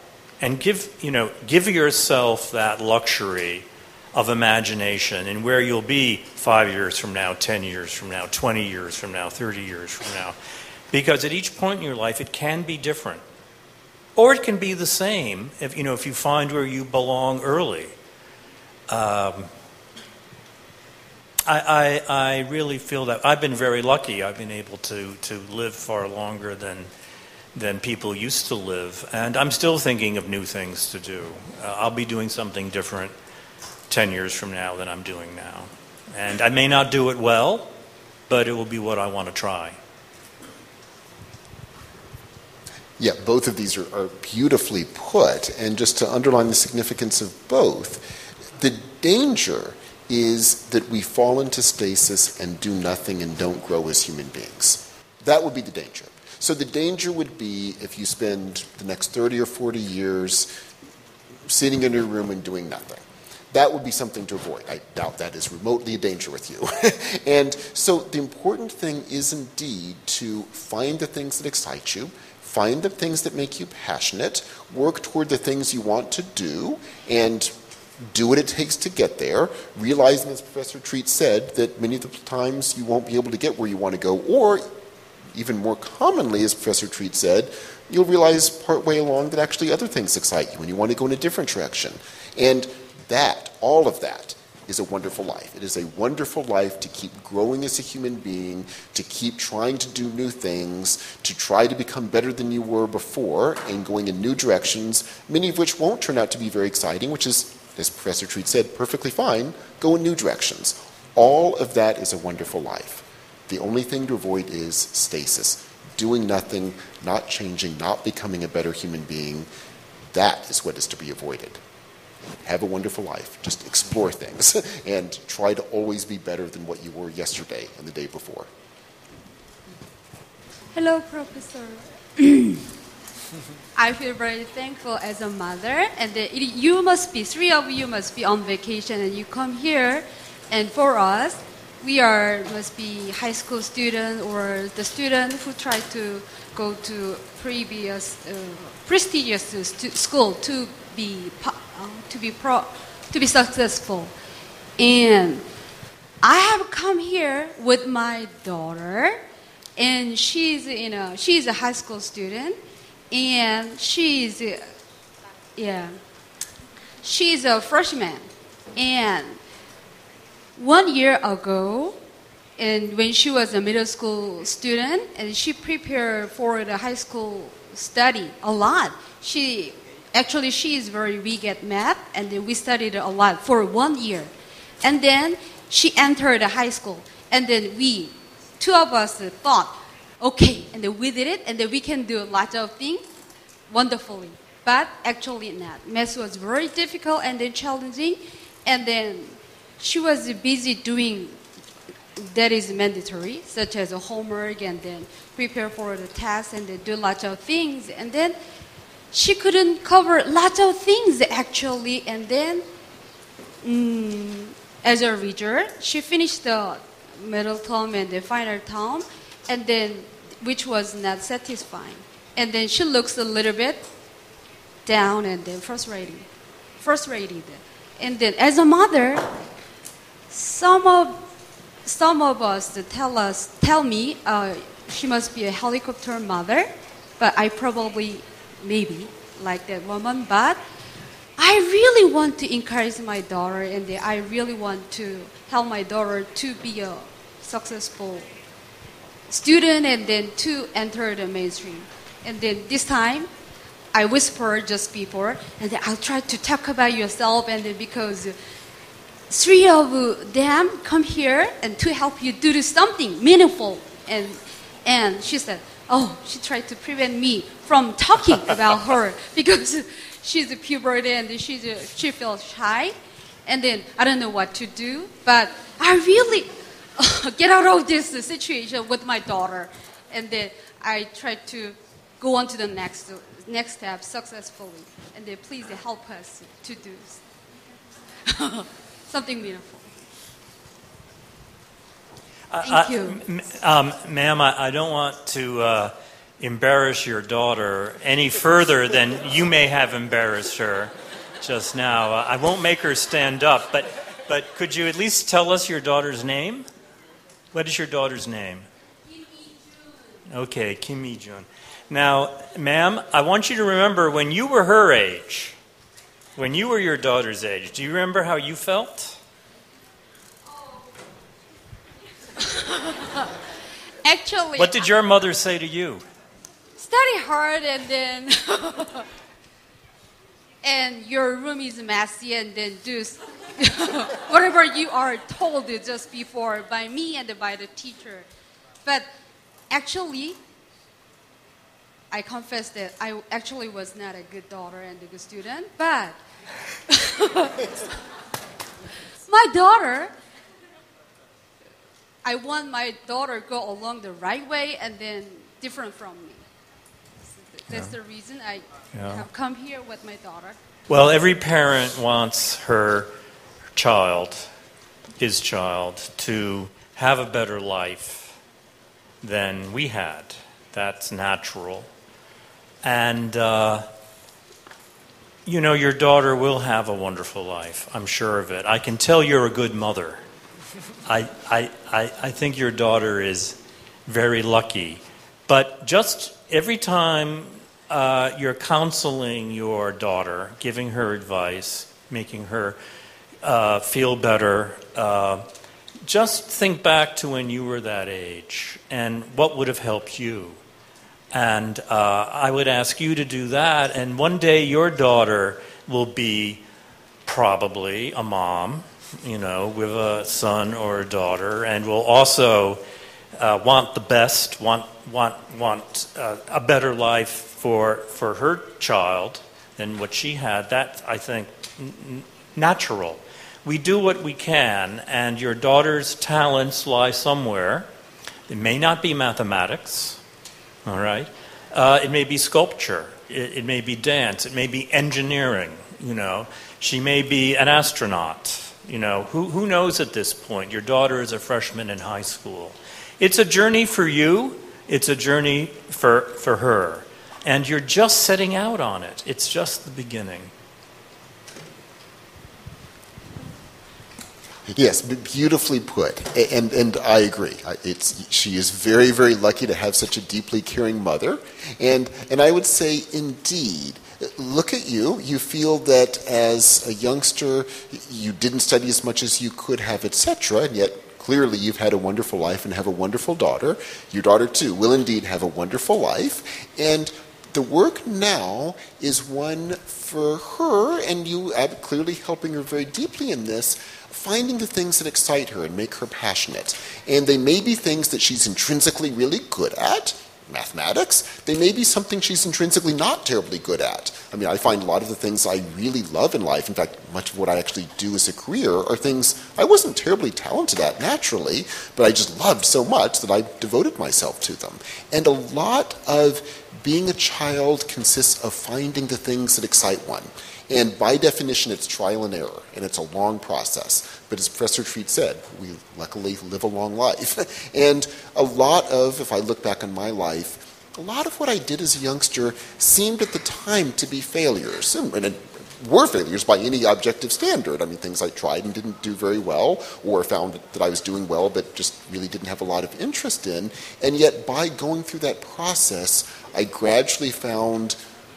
And give yourself that luxury of imagination and where you'll be 5 years from now, 10 years from now, 20 years from now, 30 years from now. Because at each point in your life, it can be different. Or it can be the same if you find where you belong early. I really feel that. I've been very lucky. I've been able to live far longer than people used to live. And I'm still thinking of new things to do. I'll be doing something different 10 years from now than I'm doing now. And I may not do it well, but it will be what I want to try. Yeah, both of these are beautifully put. And just to underline the significance of both, the danger is that we fall into stasis and do nothing and don't grow as human beings. That would be the danger. So the danger would be if you spend the next 30 or 40 years sitting in your room and doing nothing. That would be something to avoid. I doubt that is remotely a danger with you. And so the important thing is indeed to find the things that excite you, find the things that make you passionate, work toward the things you want to do, and do what it takes to get there, realizing, as Professor Treat said, that many of the times you won't be able to get where you want to go, or even more commonly, as Professor Treat said, you'll realize partway along that actually other things excite you and you want to go in a different direction. And that, all of that, is a wonderful life. It is a wonderful life to keep growing as a human being, to keep trying to do new things, to try to become better than you were before and going in new directions, many of which won't turn out to be very exciting, which is, as Professor Treat said, perfectly fine. Go in new directions. All of that is a wonderful life. The only thing to avoid is stasis, doing nothing, not changing, not becoming a better human being. That is what is to be avoided. Have a wonderful life. Just explore things and try to always be better than what you were yesterday and the day before. Hello, Professor. I feel very thankful as a mother, and you must be, three of you must be on vacation, and you come here, and for us, we must be high school student or the student who try to go to prestigious school to be successful. And I have come here with my daughter, and she's a high school student, and she's a freshman. And 1 year ago, and when she was a middle school student, and she prepared for the high school study a lot. She is very weak at math, and then we studied a lot for 1 year. And then she entered high school, and then two of us thought, okay, and then we did it, and then we can do lots of things wonderfully. But actually not. Math was very difficult and then challenging, and then she was busy doing that is mandatory, such as a homework, and then prepare for the test, and then do lots of things. And then she couldn't cover lots of things actually. And then as a result, she finished the middle term and the final term, and then which was not satisfying. And then she looks a little bit down and then frustrated. And then as a mother, some of us tell me she must be a helicopter mother, but I probably maybe like that woman. But I really want to encourage my daughter, and I really want to help my daughter to be a successful student and then to enter the mainstream. And then this time, I whispered just before, and then I'll try to talk about yourself, and then because three of them come here and to help you do something meaningful. And she said, she tried to prevent me from talking about her because she's a puberty and she feels shy. And then I don't know what to do, but I really get out of this situation with my daughter. And then I tried to go on to the next step successfully. And then please help us to do something meaningful. Thank you. Ma'am, I don't want to embarrass your daughter any further than you may have embarrassed her just now. I won't make her stand up, but could you at least tell us your daughter's name? What is your daughter's name? Kim Yi-jun. Okay, Kim Yi-jun. Now, ma'am, I want you to remember when you were her age, when you were your daughter's age, do you remember how you felt? Actually, What did your mother say to you? study hard and then and your room is messy and then do whatever you are told just before by me and by the teacher. But actually, I confess that I actually was not a good daughter and a good student, but my daughter, I want my daughter go along the right way and then different from me. That's the reason I have come here with my daughter. Well, every parent wants his child, to have a better life than we had. That's natural. And, your daughter will have a wonderful life. I'm sure of it. I can tell you're a good mother. I think your daughter is very lucky. But just every time you're counseling your daughter, giving her advice, making her feel better, just think back to when you were that age and what would have helped you. And I would ask you to do that, and one day your daughter will be probably a mom, with a son or a daughter, and will also want the best, want a better life for her child than what she had. That's, I think, natural. We do what we can, and your daughter's talents lie somewhere. It may not be mathematics, all right? It may be sculpture. It may be dance. It may be engineering, She may be an astronaut, Who knows at this point? Your daughter is a freshman in high school. It's a journey for you. It's a journey for her. And you're just setting out on it. It's just the beginning. Yes, beautifully put, and I agree. She is very, very lucky to have such a deeply caring mother, and I would say, indeed, look at you. You feel that as a youngster, you didn't study as much as you could have, etc., and yet clearly you've had a wonderful life and have a wonderful daughter. Your daughter, too, will indeed have a wonderful life, and the work now is one for her, and you are clearly helping her very deeply in this, finding the things that excite her and make her passionate. And they may be things that she's intrinsically really good at, mathematics. They may be something she's intrinsically not terribly good at. I mean, I find a lot of the things I really love in life, in fact, much of what I actually do as a career, are things I wasn't terribly talented at naturally, but I just loved so much that I devoted myself to them. And a lot of being a child consists of finding the things that excite one. And by definition, it's trial and error, and it's a long process. But as Professor Treat said, we luckily live a long life. And a lot of, if I look back on my life, a lot of what I did as a youngster seemed at the time to be failures. And it were failures by any objective standard. I mean, things I tried and didn't do very well, or found that I was doing well but just really didn't have a lot of interest in. And yet, by going through that process, I gradually found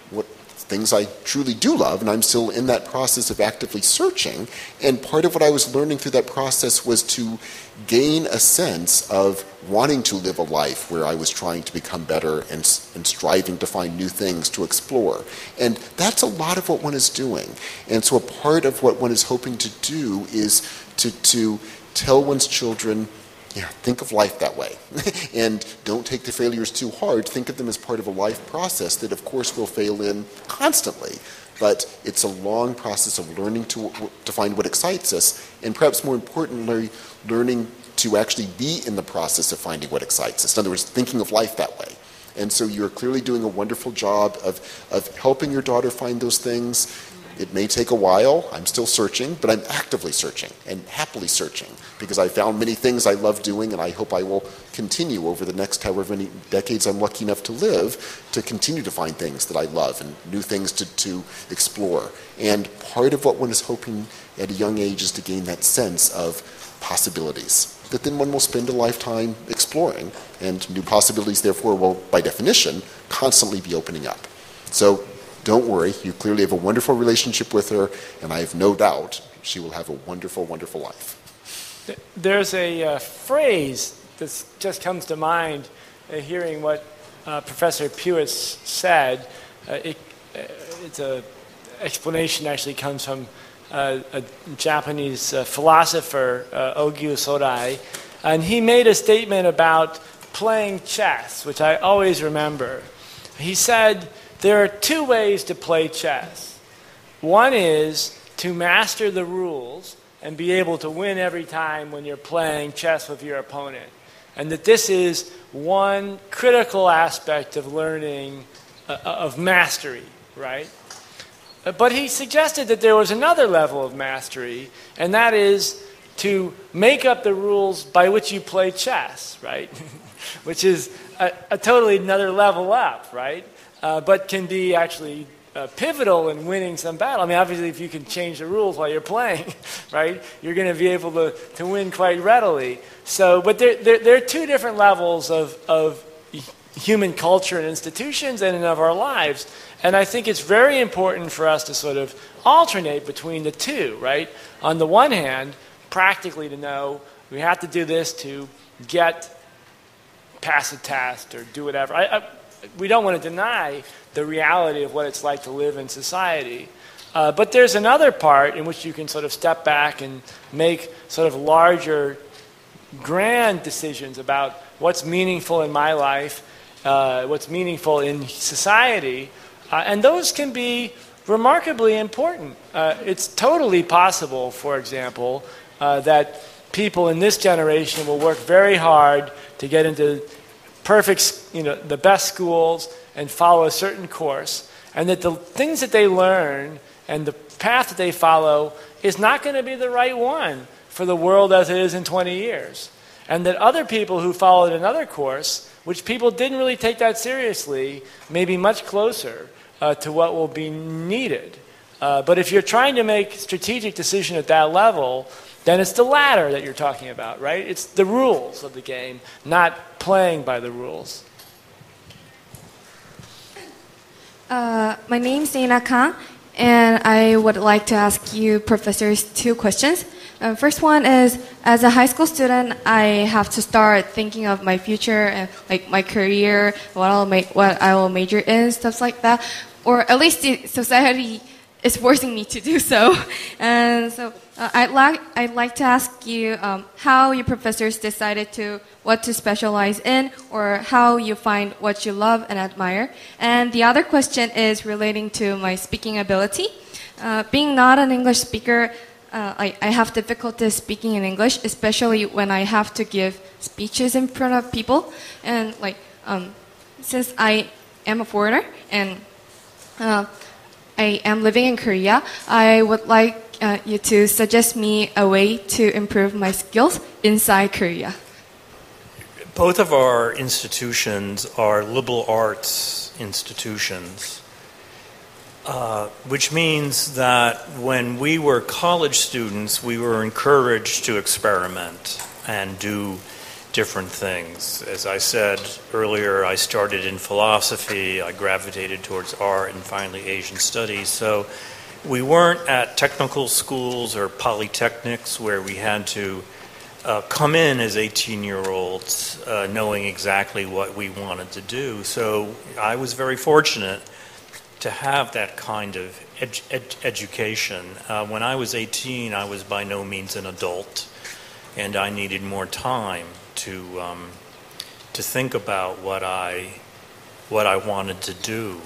what things I truly do love, and I'm still in that process of actively searching. And part of what I was learning through that process was to gain a sense of wanting to live a life where I was trying to become better and striving to find new things to explore. And that's a lot of what one is doing. And so a part of what one is hoping to do is to tell one's children, think of life that way. And don't take the failures too hard. Think of them as part of a life process that, of course, will fail in constantly. But it's a long process of learning to find what excites us, and perhaps more importantly, learning to actually be in the process of finding what excites us. In other words, thinking of life that way. And so you're clearly doing a wonderful job of helping your daughter find those things. It may take a while. I'm still searching, but I'm actively searching and happily searching because I found many things I love doing, and I hope I will continue over the next however many decades I'm lucky enough to live to continue to find things that I love and new things to explore. And part of what one is hoping at a young age is to gain that sense of possibilities that then one will spend a lifetime exploring, and new possibilities, therefore, will, by definition, constantly be opening up. So don't worry, you clearly have a wonderful relationship with her, and I have no doubt she will have a wonderful, wonderful life. There's a phrase that just comes to mind hearing what Professor Puett said. It's an explanation actually comes from a Japanese philosopher, Ogyu Sodai, and he made a statement about playing chess, which I always remember. He said, there are two ways to play chess. One is to master the rules and be able to win every time when you're playing chess with your opponent. And that this is one critical aspect of learning, of mastery, right? But he suggested that there was another level of mastery, and that is to make up the rules by which you play chess, right? Which is a totally another level up, right? But can be actually pivotal in winning some battle. I mean, obviously, if you can change the rules while you're playing, right, you're going to be able to win quite readily. So, but there are two different levels of human culture and institutions and of our lives. And I think it's very important for us to sort of alternate between the two, right? On the one hand, practically to know we have to do this to pass a test or do whatever. We don't want to deny the reality of what it's like to live in society. But there's another part in which you can sort of step back and make sort of larger, grand decisions about what's meaningful in my life, what's meaningful in society, and those can be remarkably important. It's totally possible, for example, that people in this generation will work very hard to get into the best schools and follow a certain course, and that the things that they learn and the path that they follow is not going to be the right one for the world as it is in 20 years. And that other people who followed another course, which people didn't really take that seriously, may be much closer to what will be needed. But if you're trying to make strategic decision at that level, then it's the latter that you're talking about, right? It's the rules of the game, not playing by the rules. My name is Dana Khan, and I would like to ask you professors two questions. First one is, as a high school student, I have to start thinking of my future and like my career, what I will major in, stuff like that, or at least the society is forcing me to do so. And so I'd like to ask you how your professors decided what to specialize in, or how you find what you love and admire. And the other question is relating to my speaking ability. Being not an English speaker, I have difficulty speaking in English, especially when I have to give speeches in front of people. And since I am a foreigner and I am living in Korea, I would like you to suggest me a way to improve my skills inside Korea. Both of our institutions are liberal arts institutions, which means that when we were college students, we were encouraged to experiment and do different things. As I said earlier, I started in philosophy, I gravitated towards art, and finally Asian studies. So we weren't at technical schools or polytechnics where we had to come in as 18-year-olds knowing exactly what we wanted to do. So I was very fortunate to have that kind of education. When I was 18, I was by no means an adult, and I needed more time to think about what I wanted to do.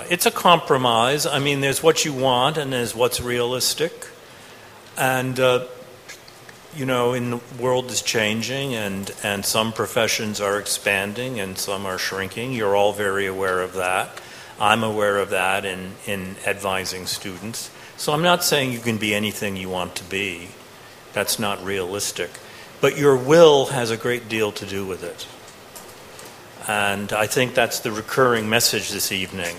It's a compromise. I mean, there's what you want and there's what's realistic. And, in the world is changing and some professions are expanding and some are shrinking. You're all very aware of that. I'm aware of that in advising students. So I'm not saying you can be anything you want to be. That's not realistic. But your will has a great deal to do with it. And I think that's the recurring message this evening.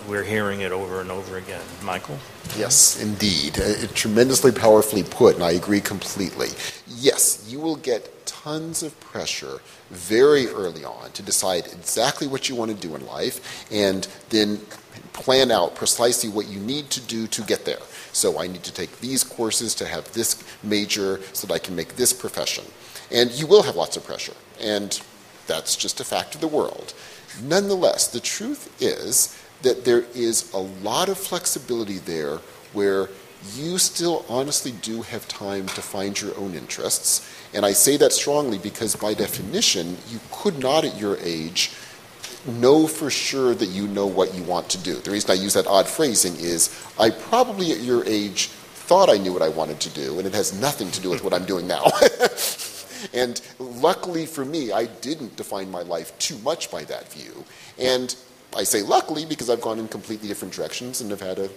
We're hearing it over and over again. Michael? Yes, indeed. Tremendously powerfully put, and I agree completely. Yes, you will get tons of pressure very early on to decide exactly what you want to do in life and then plan out precisely what you need to do to get there. So I need to take these courses to have this major so that I can make this profession. And you will have lots of pressure, and that's just a fact of the world. Nonetheless, the truth is that there is a lot of flexibility there where you still honestly do have time to find your own interests. And I say that strongly because by definition, you could not at your age know for sure that you know what you want to do. The reason I use that odd phrasing is I probably at your age thought I knew what I wanted to do, and it has nothing to do with what I'm doing now. And luckily for me, I didn't define my life too much by that view. And I say luckily because I've gone in completely different directions and have had a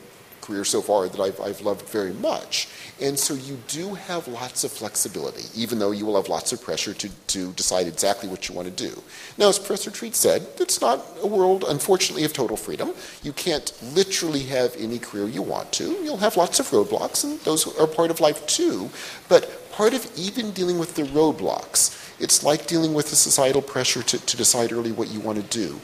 career so far that I've loved very much. And so you do have lots of flexibility, even though you will have lots of pressure to decide exactly what you want to do. Now, as Professor Treat said, it's not a world, unfortunately, of total freedom. You can't literally have any career you want to. You'll have lots of roadblocks, and those are part of life too. But part of even dealing with the roadblocks, it's like dealing with the societal pressure to decide early what you want to do.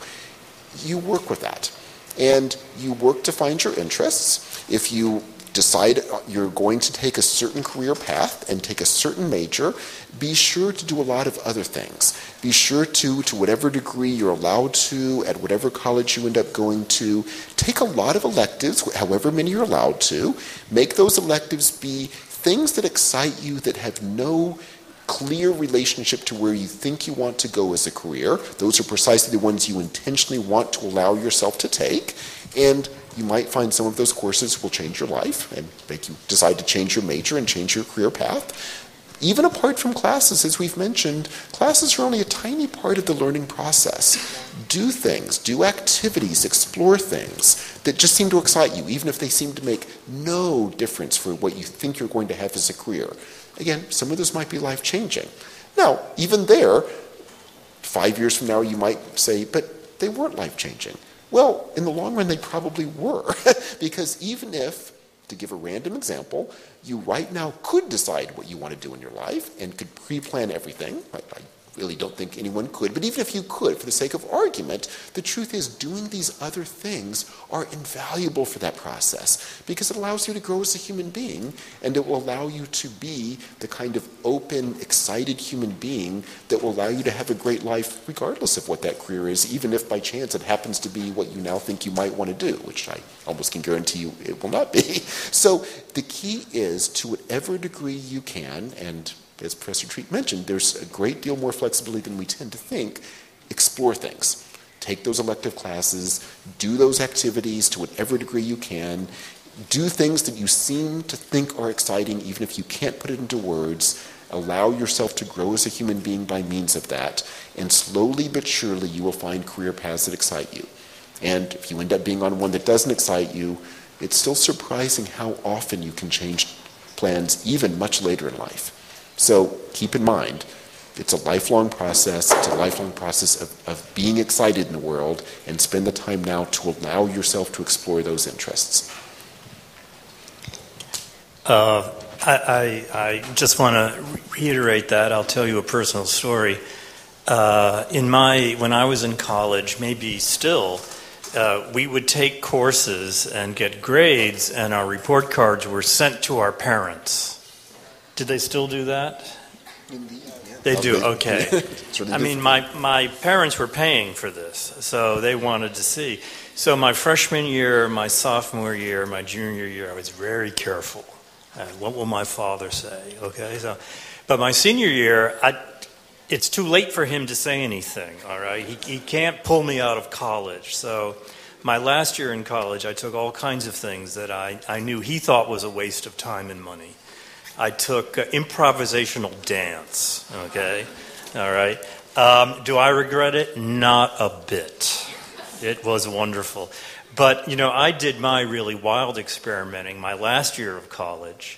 You work with that. And you work to find your interests. If you decide you're going to take a certain career path and take a certain major, be sure to do a lot of other things. Be sure to whatever degree you're allowed to, at whatever college you end up going to, take a lot of electives, however many you're allowed to. Make those electives be things that excite you that have no clear relationship to where you think you want to go as a career. Those are precisely the ones you intentionally want to allow yourself to take. And you might find some of those courses will change your life and make you decide to change your major and change your career path. Even apart from classes, as we've mentioned, classes are only a tiny part of the learning process. Do things, do activities, explore things that just seem to excite you, even if they seem to make no difference for what you think you're going to have as a career. Again, some of those might be life-changing. Now, even there, 5 years from now, you might say, but they weren't life-changing. Well, in the long run, they probably were. Because even if, to give a random example, you right now could decide what you want to do in your life and could pre-plan everything, I really don't think anyone could, but even if you could, for the sake of argument, the truth is doing these other things are invaluable for that process because it allows you to grow as a human being and it will allow you to be the kind of open, excited human being that will allow you to have a great life regardless of what that career is, even if by chance it happens to be what you now think you might want to do, which I almost can guarantee you it will not be. So the key is, to whatever degree you can, and as Professor Treat mentioned, there's a great deal more flexibility than we tend to think. Explore things. Take those elective classes. Do those activities to whatever degree you can. Do things that you seem to think are exciting, even if you can't put it into words. Allow yourself to grow as a human being by means of that. And slowly but surely, you will find career paths that excite you. And if you end up being on one that doesn't excite you, it's still surprising how often you can change plans even much later in life. So keep in mind, it's a lifelong process. It's a lifelong process of being excited in the world, and spend the time now to allow yourself to explore those interests. I just want to reiterate that. I'll tell you a personal story. When I was in college, maybe still, we would take courses and get grades, and our report cards were sent to our parents. Did they still do that? Indeed. They do, okay. Really I mean, my parents were paying for this, so they wanted to see. So my freshman year, my sophomore year, my junior year, I was very careful. What will my father say? Okay, but my senior year, it's too late for him to say anything, all right? He can't pull me out of college. So my last year in college, I took all kinds of things that I knew he thought was a waste of time and money. I took improvisational dance, okay? All right. Do I regret it? Not a bit. It was wonderful. But, I did my really wild experimenting my last year of college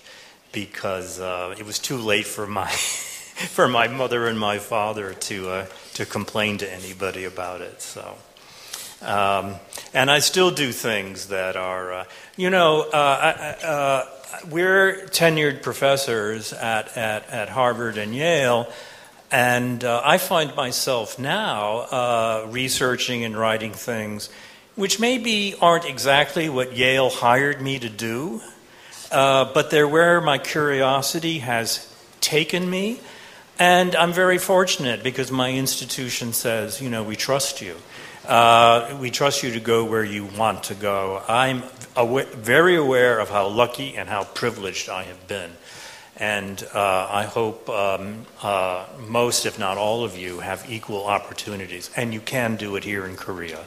because it was too late for my mother and my father to complain to anybody about it. So, and I still do things that are, we're tenured professors at Harvard and Yale, And I find myself now researching and writing things which maybe aren't exactly what Yale hired me to do, but they're where my curiosity has taken me. And I'm very fortunate because my institution says, we trust you. We trust you to go where you want to go. I'm very aware of how lucky and how privileged I have been. And I hope most, if not all of you, have equal opportunities. And you can do it here in Korea.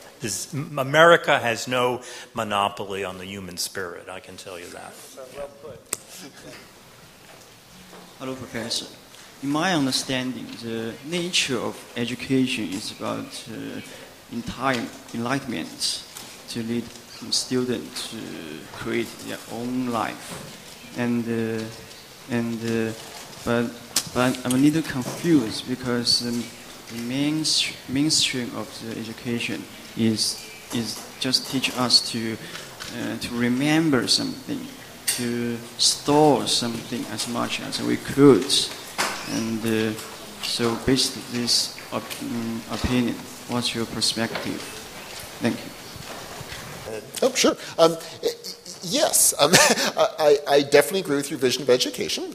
America has no monopoly on the human spirit, I can tell you that. Well put. Hello, Professor. In my understanding, the nature of education is about entire enlightenment to lead students to create their own life. But I'm a little confused because the mainstream of the education is just teach us to remember something, to store something as much as we could, and so based on this opinion, what's your perspective? Thank you. Oh, sure. Yes, I definitely agree with your vision of education.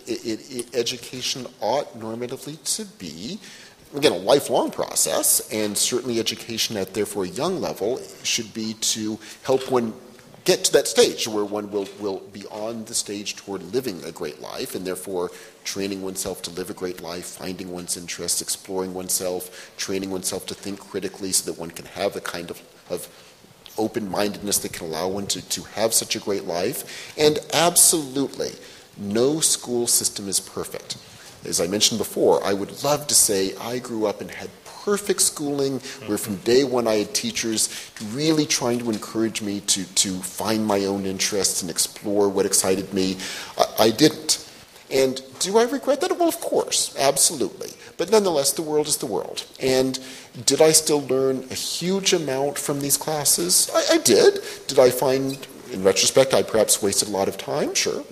Education ought normatively to be, again, a lifelong process, and certainly education at therefore a young level should be to help one get to that stage where one will be on the stage toward living a great life, and therefore training oneself to live a great life, finding one's interests, exploring oneself, training oneself to think critically so that one can have the kind of open-mindedness that can allow one to have such a great life. And absolutely, no school system is perfect. As I mentioned before, I would love to say I grew up and had perfect schooling, where from day one I had teachers really trying to encourage me to find my own interests and explore what excited me. I didn't. And do I regret that? Well, of course, absolutely. But nonetheless, the world is the world. And did I still learn a huge amount from these classes? I did. Did I find, in retrospect, I perhaps wasted a lot of time? Sure.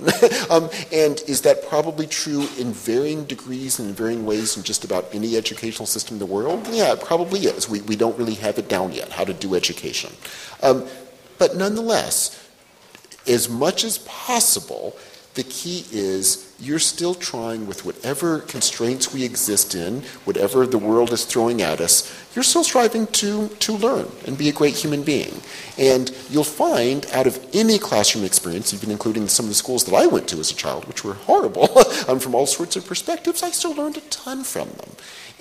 And is that probably true in varying degrees and in varying ways in just about any educational system in the world? Yeah, it probably is. We don't really have it down yet, how to do education. But nonetheless, as much as possible, the key is you're still trying with whatever constraints we exist in, whatever the world is throwing at us, you're still striving to learn and be a great human being. And you'll find out of any classroom experience, even including some of the schools that I went to as a child, which were horrible, from all sorts of perspectives, I still learned a ton from them.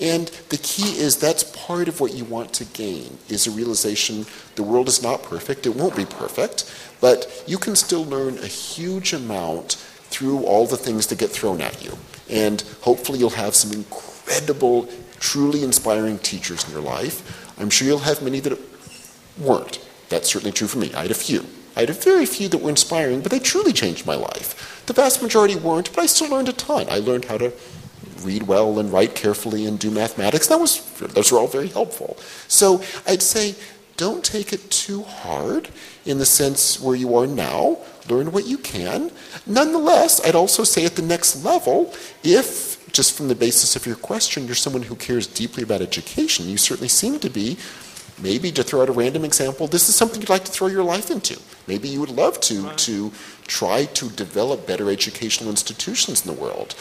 And the key is that's part of what you want to gain, is a realization the world is not perfect, it won't be perfect, but you can still learn a huge amount through all the things that get thrown at you. And hopefully you'll have some incredible, truly inspiring teachers in your life. I'm sure you'll have many that weren't. That's certainly true for me. I had a few. I had a very few that were inspiring, but they truly changed my life. The vast majority weren't, but I still learned a ton. I learned how to read well and write carefully and do mathematics. Those were all very helpful. So I'd say don't take it too hard in the sense where you are now. Learn what you can. Nonetheless, I'd also say at the next level, if, just from the basis of your question, you're someone who cares deeply about education, you certainly seem to be, maybe to throw out a random example, this is something you'd like to throw your life into. Maybe you would love to try to develop better educational institutions in the world.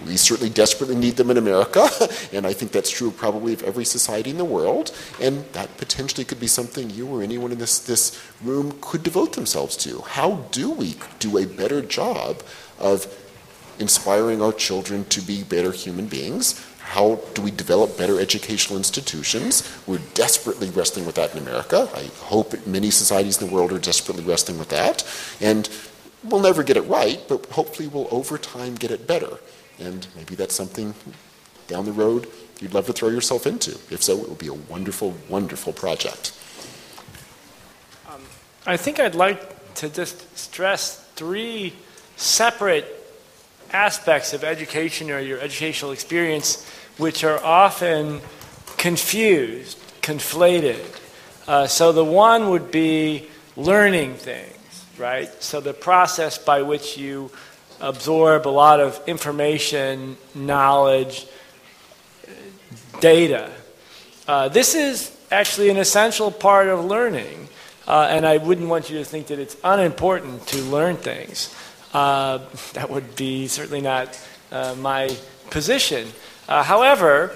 We certainly desperately need them in America, and I think that's true probably of every society in the world, and that potentially could be something you or anyone in this room could devote themselves to. How do we do a better job of inspiring our children to be better human beings? How do we develop better educational institutions? We're desperately wrestling with that in America. I hope many societies in the world are desperately wrestling with that, and we'll never get it right, but hopefully we'll over time get it better. And maybe that's something down the road you'd love to throw yourself into. If so, it would be a wonderful, wonderful project. I think I'd like to just stress 3 separate aspects of education or your educational experience which are often confused, conflated. So the one would be learning things, right? So the process by which you absorb a lot of information, knowledge, data. This is actually an essential part of learning, and I wouldn't want you to think that it's unimportant to learn things. That would be certainly not my position. However,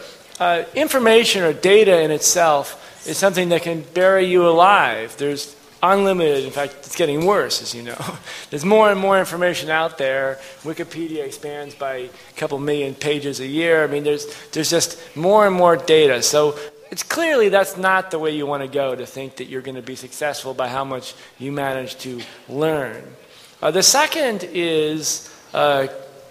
information or data in itself is something that can bury you alive. There's unlimited, in fact, it's getting worse, as you know. There's more and more information out there. Wikipedia expands by a couple million pages a year. I mean, there's just more and more data. So it's clearly that's not the way you want to go, to think that you're going to be successful by how much you manage to learn. The second is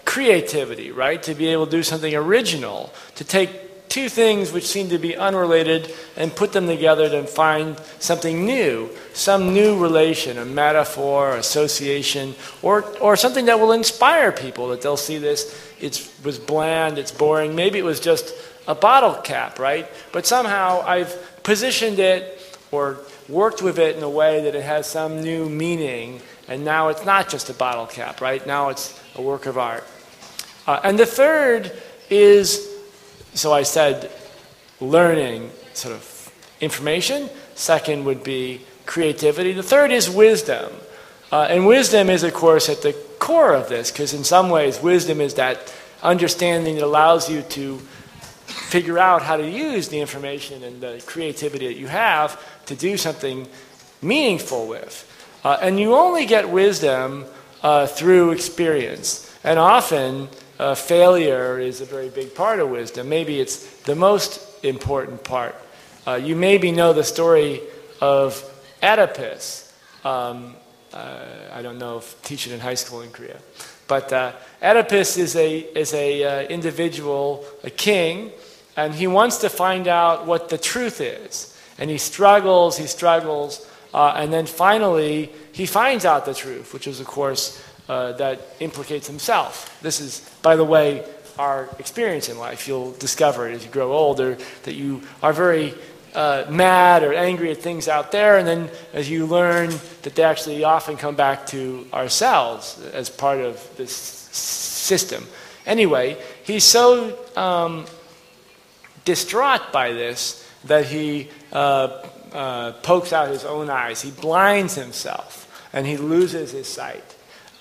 creativity, right? To be able to do something original, to take two things which seem to be unrelated and put them together to find something new, some new relation, a metaphor, association, or something that will inspire people, that they'll see this, it was bland, it's boring, maybe it was just a bottle cap, right? But somehow I've positioned it or worked with it in a way that it has some new meaning, and now it's not just a bottle cap, right? Now it's a work of art. And the third is, so I said learning, sort of information. Second would be creativity. The third is wisdom. And wisdom is, of course, at the core of this, because in some ways wisdom is that understanding that allows you to figure out how to use the information and the creativity that you have to do something meaningful with. And you only get wisdom through experience. And often failure is a very big part of wisdom. Maybe it's the most important part. You maybe know the story of Oedipus. I don't know if teach it in high school in Korea, but Oedipus is a individual, a king, and he wants to find out what the truth is, and he struggles, and then finally he finds out the truth, which is, of course, that implicates himself. This is, by the way, our experience in life. You'll discover it as you grow older, that you are very mad or angry at things out there, and then as you learn that they actually often come back to ourselves as part of this system. Anyway, he's so distraught by this that he pokes out his own eyes. He blinds himself, and he loses his sight.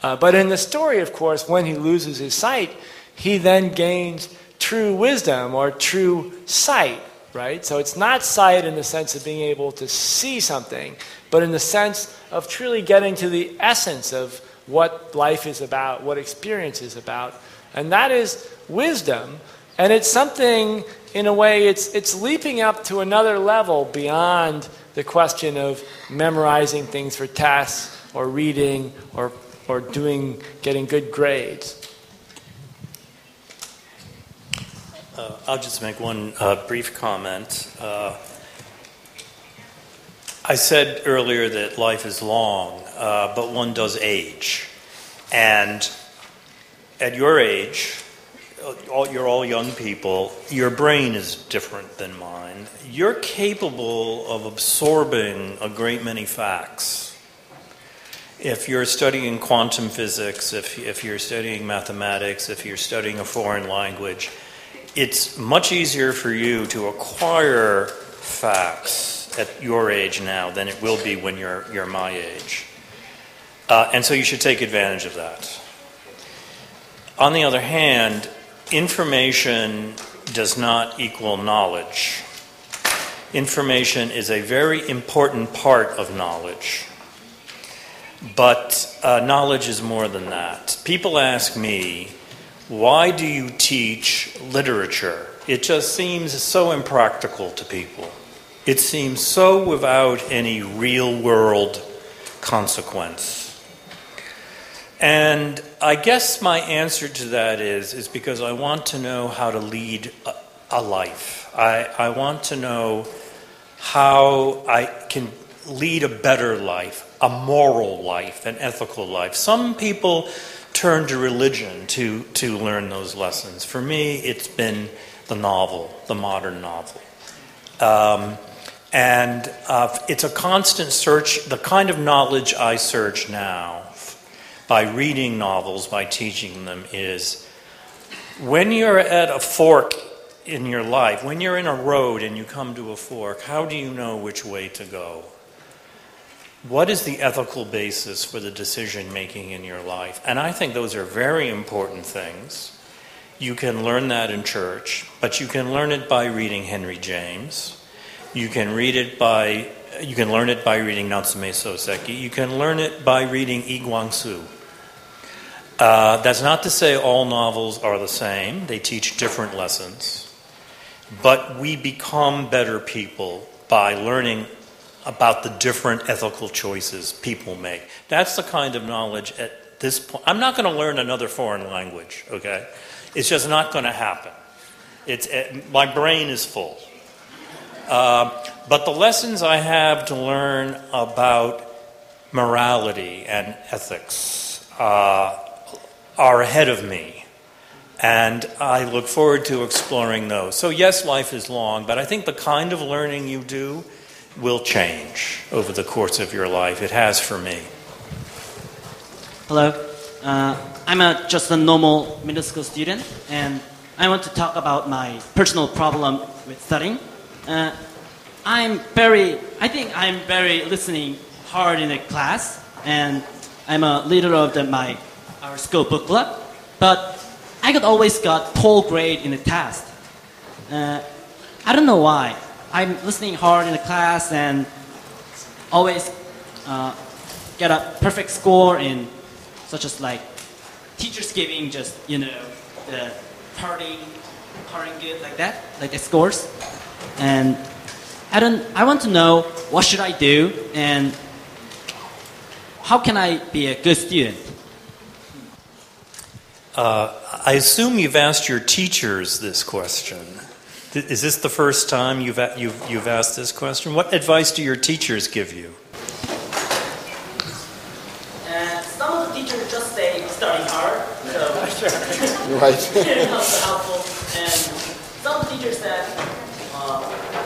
But in the story, of course, when he loses his sight, he then gains true wisdom or true sight, right? So it's not sight in the sense of being able to see something, but in the sense of truly getting to the essence of what life is about, what experience is about. And that is wisdom. And it's something, in a way, it's leaping up to another level beyond the question of memorizing things for tests or reading or getting good grades. I'll just make one brief comment. I said earlier that life is long, but one does age. And at your age, you're all young people, your brain is different than mine. You're capable of absorbing a great many facts. If you're studying quantum physics, if you're studying mathematics, if you're studying a foreign language, it's much easier for you to acquire facts at your age now than it will be when you're my age. And so you should take advantage of that. On the other hand, information does not equal knowledge. Information is a very important part of knowledge. But knowledge is more than that. People ask me, why do you teach literature? It just seems so impractical to people. It seems so without any real-world consequence. And I guess my answer to that is because I want to know how to lead a life. I want to know how I can lead a better life, a moral life, an ethical life. Some people turn to religion to learn those lessons. For me, it's been the novel, the modern novel. And it's a constant search. The kind of knowledge I search now by reading novels, by teaching them, is when you're at a fork in your life, when you're in a road and you come to a fork, how do you know which way to go? What is the ethical basis for the decision making in your life? And I think those are very important things. You can learn that in church, but you can learn it by reading Henry James. You can learn it by reading Natsume Soseki. You can learn it by reading Lee Guangsu. That's not to say all novels are the same. They teach different lessons. But we become better people by learning about the different ethical choices people make. That's the kind of knowledge at this point. I'm not going to learn another foreign language, okay? It's just not going to happen. My brain is full. But the lessons I have to learn about morality and ethics are ahead of me. And I look forward to exploring those. So yes, life is long, but I think the kind of learning you do will change over the course of your life. It has for me. Hello. I'm just a normal middle school student, and I want to talk about my personal problem with studying. I think I'm very listening hard in the class, and I'm a leader of our school book club, but I could always got poor grade in the test. I don't know why. I'm listening hard in the class and always get a perfect score in such as like teachers giving just, the partying good like that, like the scores. And I want to know what should I do and how can I be a good student? I assume you've asked your teachers this question. Is this the first time you've asked this question? What advice do your teachers give you? Some of the teachers just say study hard. So Right. It's not so helpful. And some teachers said,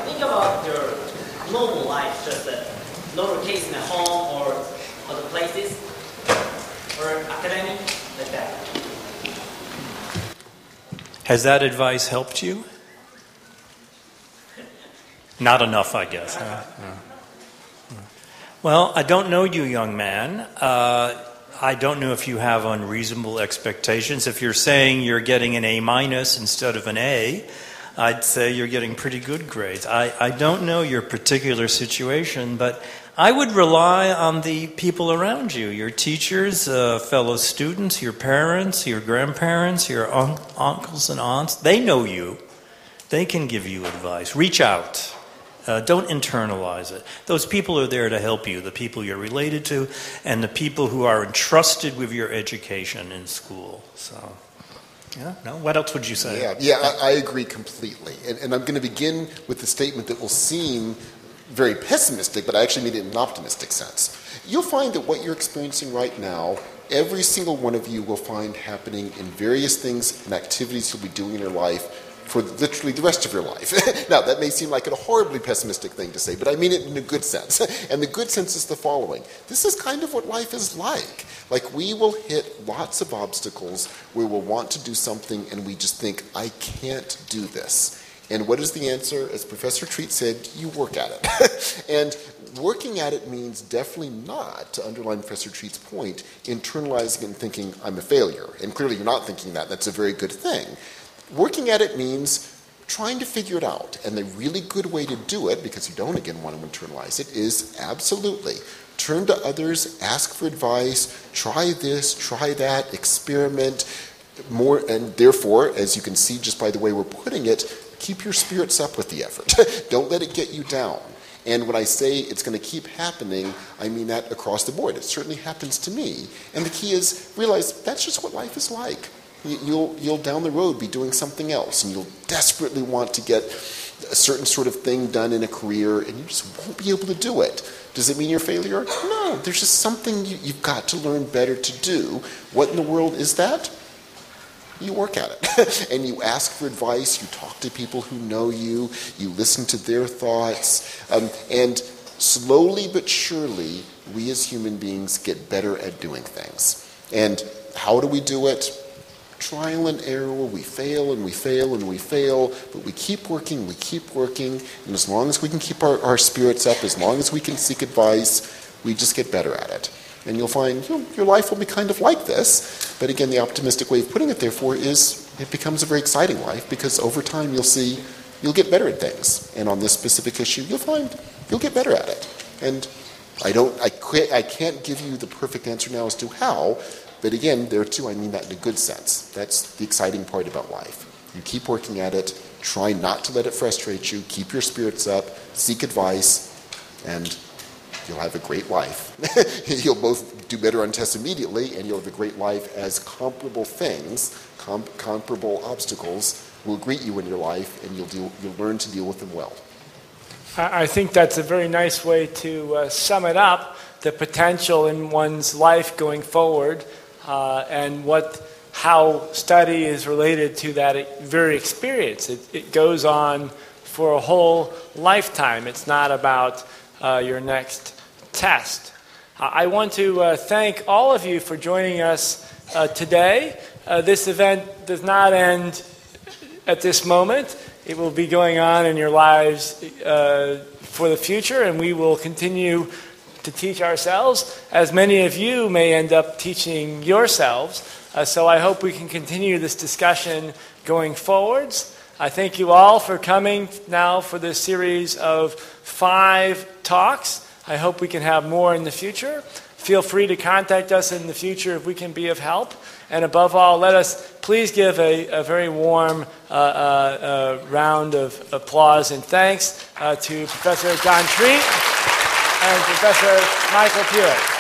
think about your normal life, just a normal case in a home or other places, or academic, like that. Has that advice helped you? Not enough, I guess. Well, I don't know you, young man. I don't know if you have unreasonable expectations. If you're saying you're getting an A- instead of an A, I'd say you're getting pretty good grades. I don't know your particular situation, but I would rely on the people around you, your teachers, fellow students, your parents, your grandparents, your uncles and aunts. They know you. They can give you advice. Reach out. Don't internalize it. Those people are there to help you, the people you're related to, and the people who are entrusted with your education in school. So, yeah, no? What else would you say? I agree completely. And I'm going to begin with the statement that will seem very pessimistic, but I actually mean it in an optimistic sense. You'll find that what you're experiencing right now, every single one of you will find happening in various things and activities you'll be doing in your life for literally the rest of your life. Now, that may seem like a horribly pessimistic thing to say, but I mean it in a good sense. And the good sense is the following. This is kind of what life is like. Like, we will hit lots of obstacles where we'll want to do something and we just think, I can't do this. And what is the answer? As Professor Treat said, you work at it. And working at it means definitely not, to underline Professor Treat's point, internalizing and thinking, I'm a failure. And clearly you're not thinking that. That's a very good thing. Working at it means trying to figure it out. And the really good way to do it, because you don't, again, want to internalize it, is absolutely turn to others, ask for advice, try this, try that, experiment more, and therefore, as you can see just by the way we're putting it, keep your spirits up with the effort. Don't let it get you down. And when I say it's going to keep happening, I mean that across the board. It certainly happens to me. And the key is realize that's just what life is like. You'll down the road be doing something else, and you'll desperately want to get a certain sort of thing done in a career, and you just won't be able to do it. Does it mean you're a failure? No, there's just something you've got to learn better to do. What in the world is that? You work at it. And you ask for advice, you talk to people who know you listen to their thoughts, and slowly but surely, we as human beings get better at doing things. And how do we do it? trial and error. We fail and we fail and we fail, but we keep working, and as long as we can keep our spirits up, as long as we can seek advice, we just get better at it. And you'll find your life will be kind of like this. But again, the optimistic way of putting it, therefore, is it becomes a very exciting life, because over time you'll get better at things. And on this specific issue, you'll find you'll get better at it. And I can't give you the perfect answer now as to how, but again, there too, I mean that in a good sense. That's the exciting part about life. You keep working at it, try not to let it frustrate you, keep your spirits up, seek advice, and you'll have a great life. You'll both do better on tests immediately, and you'll have a great life as comparable things, comparable obstacles will greet you in your life, and you'll learn to deal with them well. I think that's a very nice way to sum it up, the potential in one's life going forward, and how study is related to that very experience. It goes on for a whole lifetime. It's not about your next test. I want to thank all of you for joining us today. This event does not end at this moment. It will be going on in your lives for the future, and we will continue to teach ourselves, as many of you may end up teaching yourselves. So I hope we can continue this discussion going forwards. I thank you all for coming now for this series of 5 talks. I hope we can have more in the future. Feel free to contact us in the future if we can be of help. And above all, let us please give a very warm round of applause and thanks to Professor John Treat and Professor Michael Puett.